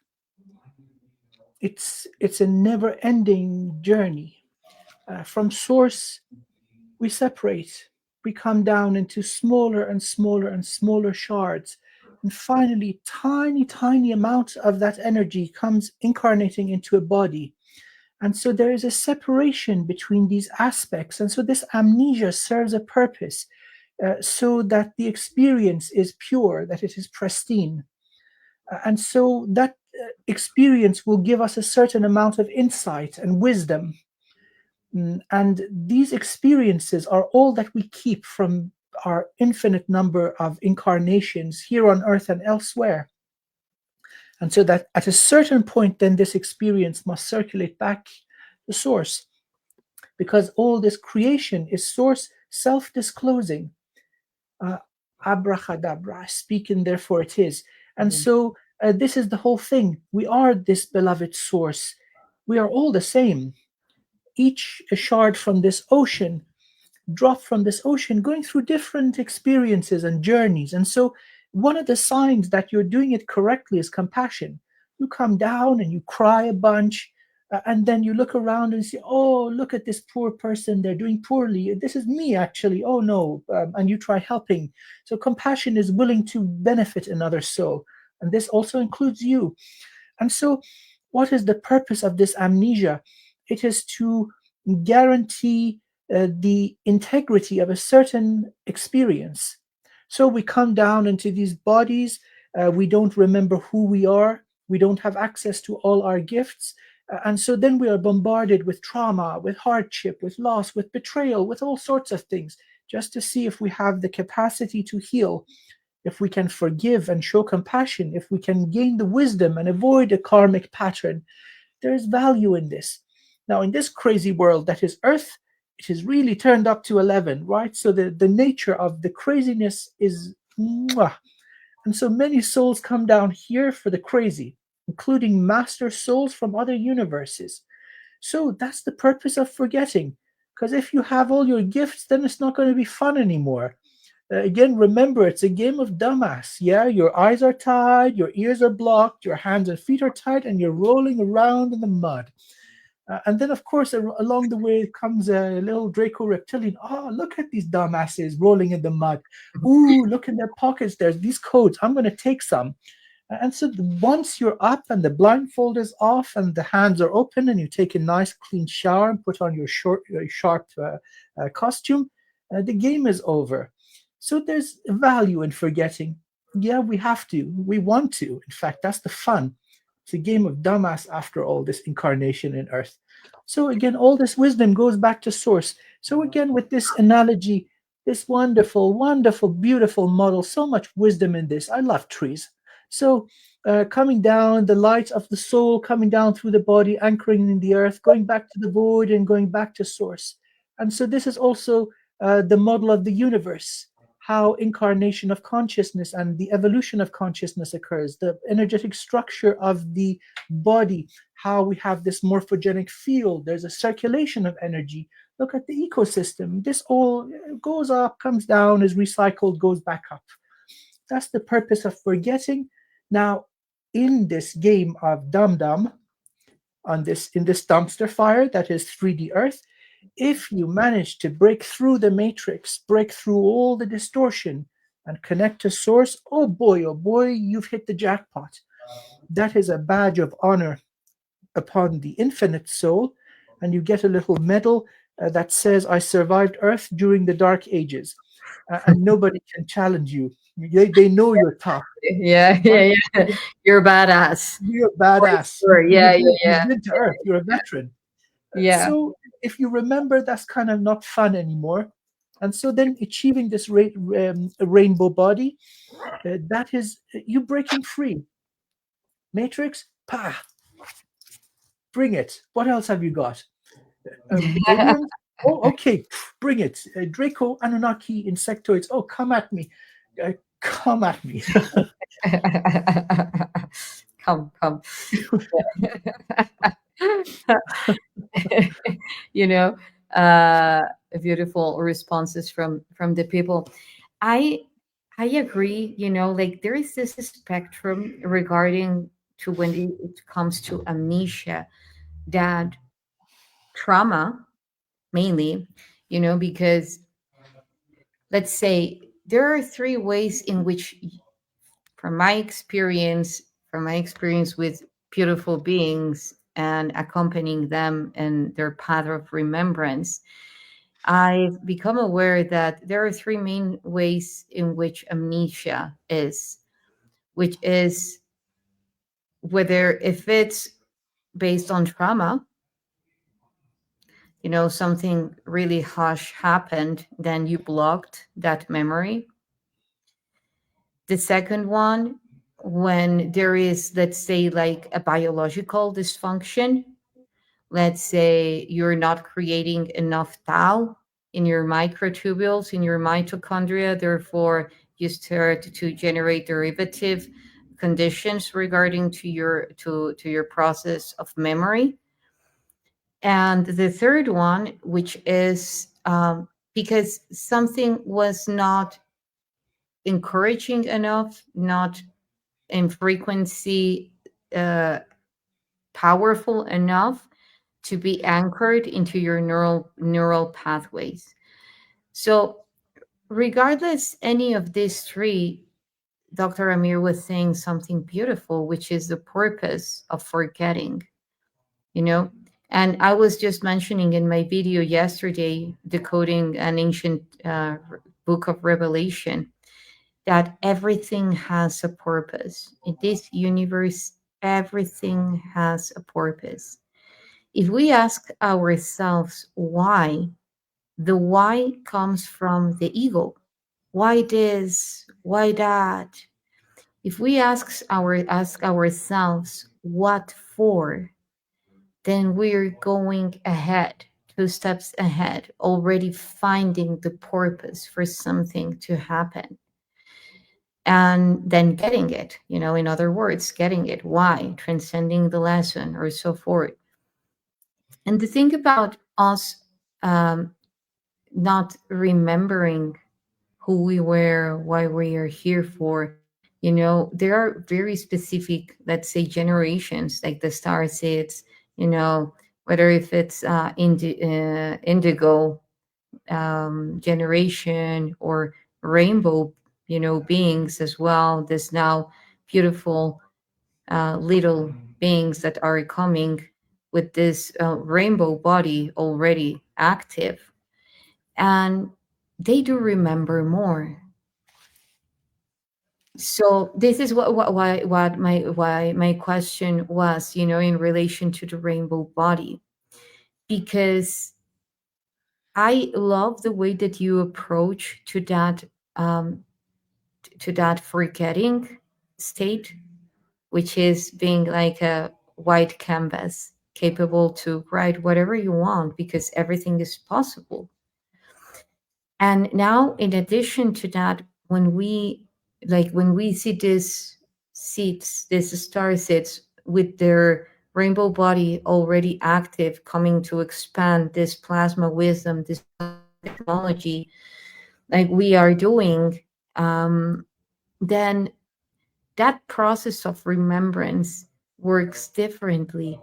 It's a never-ending journey. From source, we separate. We come down into smaller and smaller and smaller shards. And finally, tiny, tiny amount of that energy comes incarnating into a body. And so there is a separation between these aspects. And so this amnesia serves a purpose, so that the experience is pure, that it is pristine. And so that experience will give us a certain amount of insight and wisdom And these experiences are all that we keep from our infinite number of incarnations here on earth and elsewhere. And so that at a certain point, then this experience must circulate back to source, because all this creation is source self-disclosing. Uh, Abracadabra, speak and therefore it is. And Mhm. so this is the whole thing. We are this beloved source. We are all the same. Each shard from this ocean, drop from this ocean, going through different experiences and journeys. And so one of the signs that you're doing it correctly is compassion. You come down and you cry a bunch, and then you look around and say, oh, look at this poor person, they're doing poorly, this is me actually, oh no, and you try helping. So compassion is willing to benefit another soul, and this also includes you. And so what is the purpose of this amnesia? It is to guarantee the integrity of a certain experience. So we come down into these bodies, we don't remember who we are, we don't have access to all our gifts. And so then we are bombarded with trauma, with hardship, with loss, with betrayal, with all sorts of things, just to see if we have the capacity to heal, if we can forgive and show compassion, if we can gain the wisdom and avoid a karmic pattern. There is value in this. Now, in this crazy world that is Earth, it is really turned up to 11, right? So the nature of the craziness is mwah. And so many souls come down here for the crazy, including master souls from other universes. So that's the purpose of forgetting. Because if you have all your gifts, then it's not going to be fun anymore. Again, remember, it's a game of dumbass. Yeah, your eyes are tied, your ears are blocked, your hands and feet are tied, and you're rolling around in the mud. And then, of course, along the way comes a little Draco reptilian. Oh, look at these dumbasses rolling in the mud. Ooh, look in their pockets. There's these codes. I'm going to take some. And so once you're up and the blindfold is off and the hands are open and you take a nice clean shower and put on your sharp costume, the game is over. So there's value in forgetting. Yeah, we have to. We want to. In fact, that's the fun. It's a game of dumbass after all, this incarnation in Earth. So again, all this wisdom goes back to source. So again, with this analogy, this wonderful, wonderful, beautiful model, so much wisdom in this. I love trees. So coming down, the light of the soul coming down through the body, anchoring in the earth, going back to the void and going back to source. And so this is also the model of the universe, how incarnation of consciousness and the evolution of consciousness occurs, the energetic structure of the body, how we have this morphogenic field, there's a circulation of energy. Look at the ecosystem. This all goes up, comes down, is recycled, goes back up. That's the purpose of forgetting. Now, in this game of dum-dum, in this dumpster fire that is 3D Earth, if you manage to break through the matrix, break through all the distortion, and connect to source, oh boy, you've hit the jackpot. That is a badge of honor upon the infinite soul, and you get a little medal that says, I survived Earth during the Dark Ages, and nobody can challenge you. They know you're tough. Yeah, Right? yeah, yeah. You're badass. You're a For badass. sure. Yeah, yeah, You've yeah, been to Earth. You're a veteran. yeah. So if you remember, that's kind of not fun anymore. And so then achieving this rainbow body, that is you breaking free. Matrix, pah, bring it. What else have you got? Aliens? Oh, okay, bring it. Draco, Anunnaki, insectoids. Oh, come at me. Come at me. Come. you know, uh, beautiful responses from the people. I I agree. Like there is this spectrum regarding to when it comes to amnesia, that trauma mainly, because let's say there are three ways in which, from my experience with beautiful beings and accompanying them in their path of remembrance, I've become aware that there are three main ways in which amnesia is, which is whether if it's based on trauma, something really harsh happened, then you blocked that memory. The second one, when there is, let's say, like a biological dysfunction, let's say you're not creating enough tau in your microtubules, in your mitochondria, therefore you start to generate derivative conditions regarding to your process of memory. And the third one, which is because something was not encouraging enough, not in frequency uh, powerful enough to be anchored into your neural pathways. So regardless any of these three, Dr. Amir was saying something beautiful, which is the purpose of forgetting, you know. And I was just mentioning in my video yesterday, decoding an ancient book of Revelation, that everything has a purpose. In this universe, everything has a purpose. If we ask ourselves why, the why comes from the ego. Why this? Why that? If we ask ourselves what for, then we're going ahead, two steps ahead, already finding the purpose for something to happen. And then getting it, in other words, getting it, why, transcending the lesson, or so forth. And the thing about us um, not remembering who we were, why we are here for, there are very specific, let's say, generations, like the star seeds, whether if it's indigo generation, or rainbow, beings as well. There's now beautiful little beings that are coming with this rainbow body already active, and they do remember more. So this is what my question was, in relation to the rainbow body, because I love the way that you approach um, to that forgetting state, which is being like a white canvas, capable to write whatever you want because everything is possible. And now, in addition to that, when we see these seeds, these star seeds with their rainbow body already active, coming to expand this plasma wisdom, this technology, like we are doing, then that process of remembrance works differently,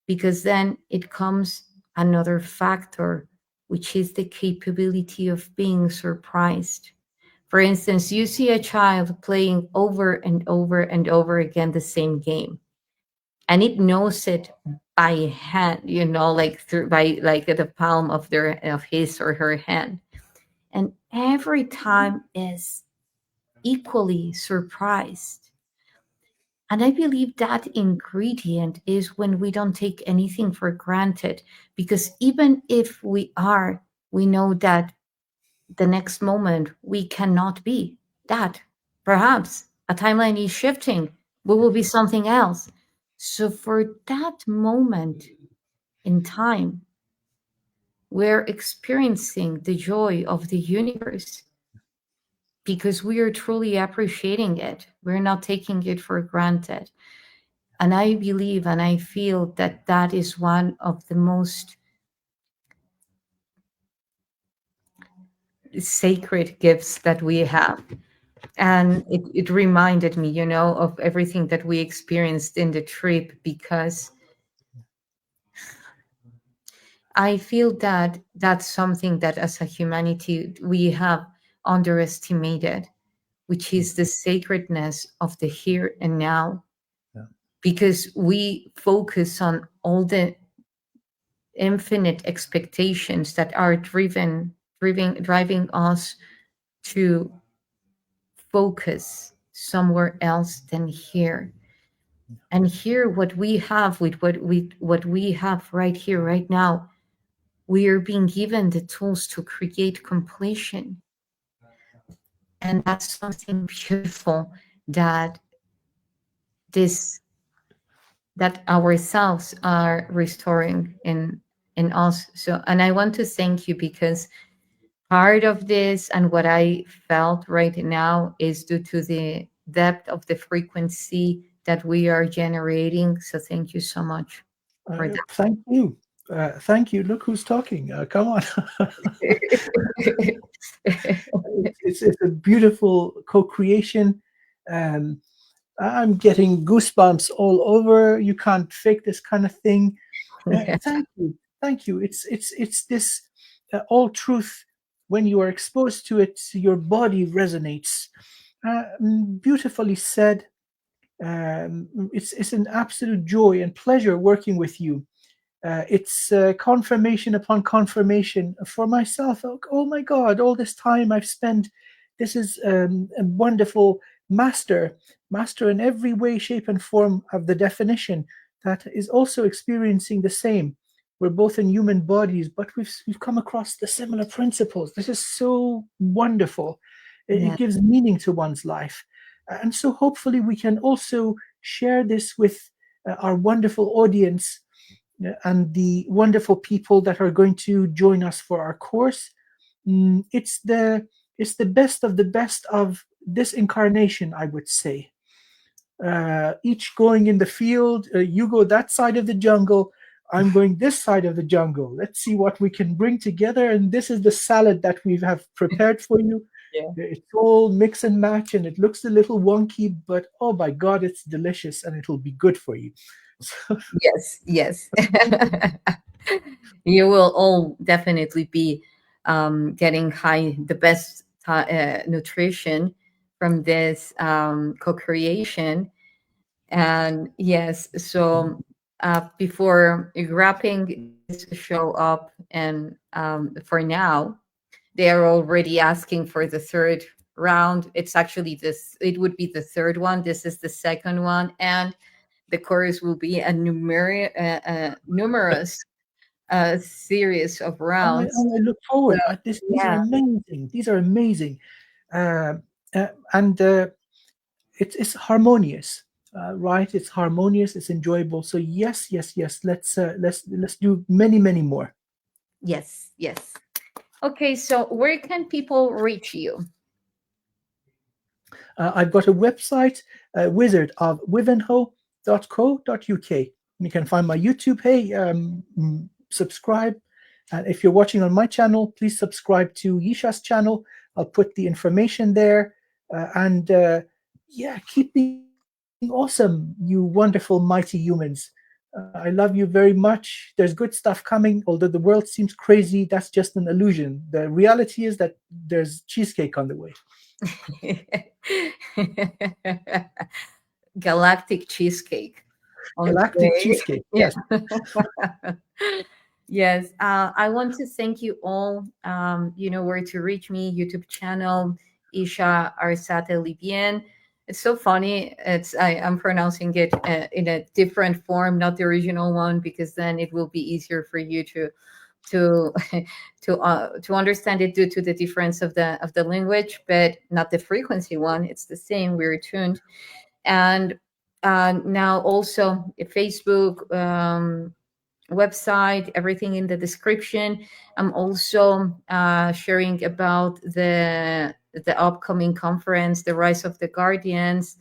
because then it comes another factor, which is the capability of being surprised. For instance, you see a child playing over and over and over again the same game, and it knows it by hand, like through by like at the palm of his or her hand, and every time is equally surprised. And I believe that ingredient is when we don't take anything for granted, because even if we know that the next moment we cannot be that. Perhaps a timeline is shifting, we will be something else. So for that moment in time, we're experiencing the joy of the universe because we are truly appreciating it. We're not taking it for granted. And I believe and I feel that that is one of the most sacred gifts that we have. And it reminded me, of everything that we experienced in the trip, because I feel that that's something that as a humanity we have underestimated, which is the sacredness of the here and now. Yeah. Because we focus on all the infinite expectations that are driving us to focus somewhere else than here. And here, what we have with what we have right here, right now, we are being given the tools to create completion. And that's something beautiful that this that ourselves are restoring in us. So, and I want to thank you, because part of this and what I felt right now is due to the depth of the frequency that we are generating. So thank you so much for Thank you. Thank you. Look who's talking. Come on. that. It's a beautiful co-creation. Um, I'm getting goosebumps all over. You can't fake this kind of thing. Thank you. Thank you. It's this all truth. When you are exposed to it, your body resonates. Beautifully said. It's an absolute joy and pleasure working with you. It's confirmation upon confirmation for myself. Oh my God, all this time I've spent, this is a wonderful master in every way, shape, and form of the definition that is also experiencing the same. We're both in human bodies, but we've come across the similar principles. This is so wonderful. It gives meaning to one's life. And so hopefully we can also share this with our wonderful audience and the wonderful people that are going to join us for our course. It's the best of the best of this incarnation, I would say. Each going in the field, you go that side of the jungle, I'm going this side of the jungle. Let's see what we can bring together. And this is the salad that we have prepared for you. Yeah. It's all mix and match, and it looks a little wonky, but oh my God, it's delicious, and it'll be good for you. Yes, yes. You will all definitely be getting the best nutrition from this co-creation. And yes, so before wrapping this show up, and for now, they are already asking for the third round. It's actually this, it would be the third one. This is the second one. And the chorus will be a numerous series of rounds. I look forward. So, These are yeah, amazing. These are amazing, uh, and it's harmonious, right? It's harmonious. It's enjoyable. So yes, yes, yes. Let's do many more. yes, yes. Okay, so where can people reach you? I've got a website, wizardofwivenhoe.co.uk. You can find my YouTube. Hey, subscribe. And if you're watching on my channel, please subscribe to Yssah's channel. I'll put the information there. Yeah, keep being awesome, you wonderful, mighty humans. I love you very much. There's good stuff coming. Although the world seems crazy, that's just an illusion. The reality is that there's cheesecake on the way. Galactic cheesecake. Galactic Okay. cheesecake, Yeah. yes. Yes. I want to thank you all. You know where to reach me. YouTube channel, Yssah Arsate Libyen. It's so funny. I'm pronouncing it in a different form, not the original one, because then it will be easier for you to to understand it due to the difference of the language, but not the frequency one. It's the same. We're tuned. And now also Facebook, website, everything in the description. I'm also sharing about the upcoming conference, the Rise of the Guardians.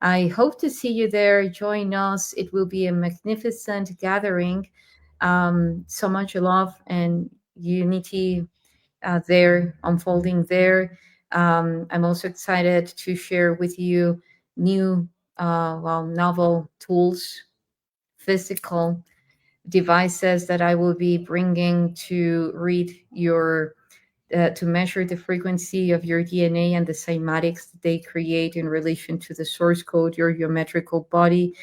I hope to see you there. Join us. It will be a magnificent gathering. So much love and unity there unfolding there. I'm also excited to share with you new, novel tools, physical devices that I will be bringing to read your, to measure the frequency of your DNA and the cymatics that they create in relation to the source code, your geometrical body.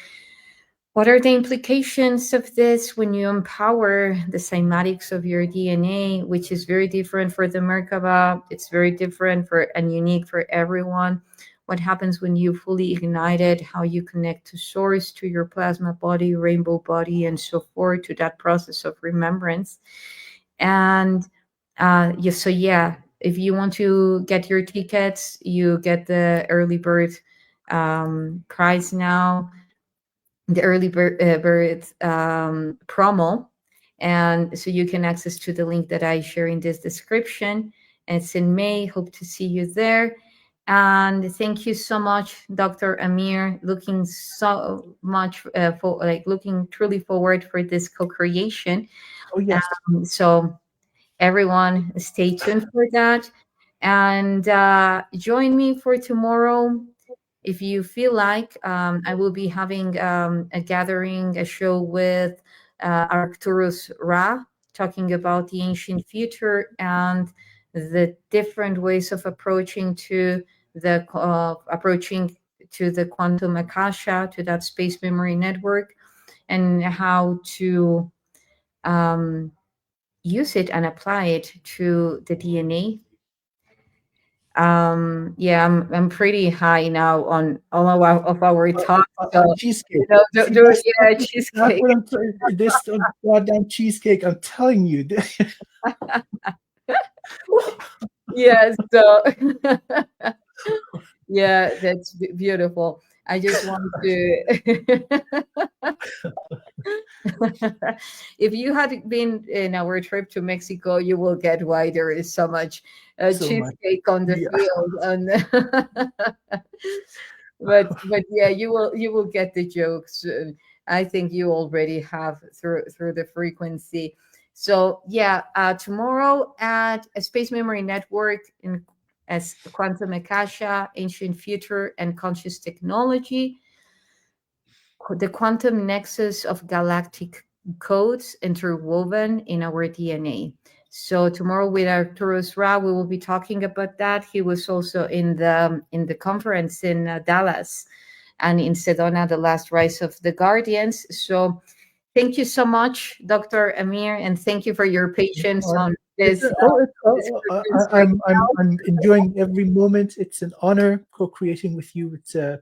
What are the implications of this when you empower the cymatics of your DNA, which is very different for the Merkaba? It's very different for and unique for everyone. What happens when you fully ignite it, how you connect to source, to your plasma body, rainbow body, and so forth, to that process of remembrance. And yeah, so yeah, if you want to get your tickets, you get the early bird price now, the early bird promo. And so you can access to the link that I share in this description. It's in May. Hope to see you there. And thank you so much, Dr. Amir. Looking so much for like looking truly forward for this co-creation. Oh yes. So everyone, stay tuned for that, and join me for tomorrow if you feel like. I will be having a gathering, a show with Arcturus Ra, talking about the ancient future and the different ways of approaching to the quantum akasha, to that space memory network, and how to um, use it and apply it to the DNA. Yeah, I'm pretty high now on all of our talk. So Cheesecake. See, yeah, that's cheesecake. what I'm saying. This goddamn cheesecake. I'm telling you. Yeah, so yeah, that's beautiful. I just want to if you had been in our trip to Mexico, you will get why there is so much So much. cheesecake on the Yeah. field. And but yeah, you will get the jokes. I think you already have through the frequency. So yeah, tomorrow at a Space Memory Network in as Quantum Akasha, Ancient Future, and Conscious Technology, the quantum nexus of galactic codes interwoven in our DNA. So tomorrow with Arcturus Ra, we will be talking about that. He was also in the conference in Dallas, and in Sedona, the last rise of the Guardians. So thank you so much, Dr. Amir, and thank you for your patience on this, this frequency right I'm enjoying every moment. It's an honor co-creating with you. It's a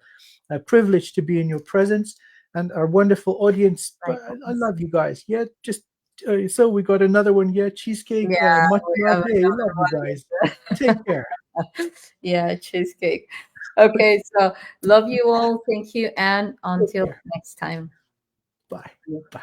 privilege to be in your presence and our wonderful audience. now. I love you guys. Yeah, just so we got another one. Yeah, cheesecake. Yeah, Much we love. have Hey, love you guys. Take care. another. Yeah, cheesecake. Okay, so love you all. Thank you, and Take until care. next time. Bye. Bye.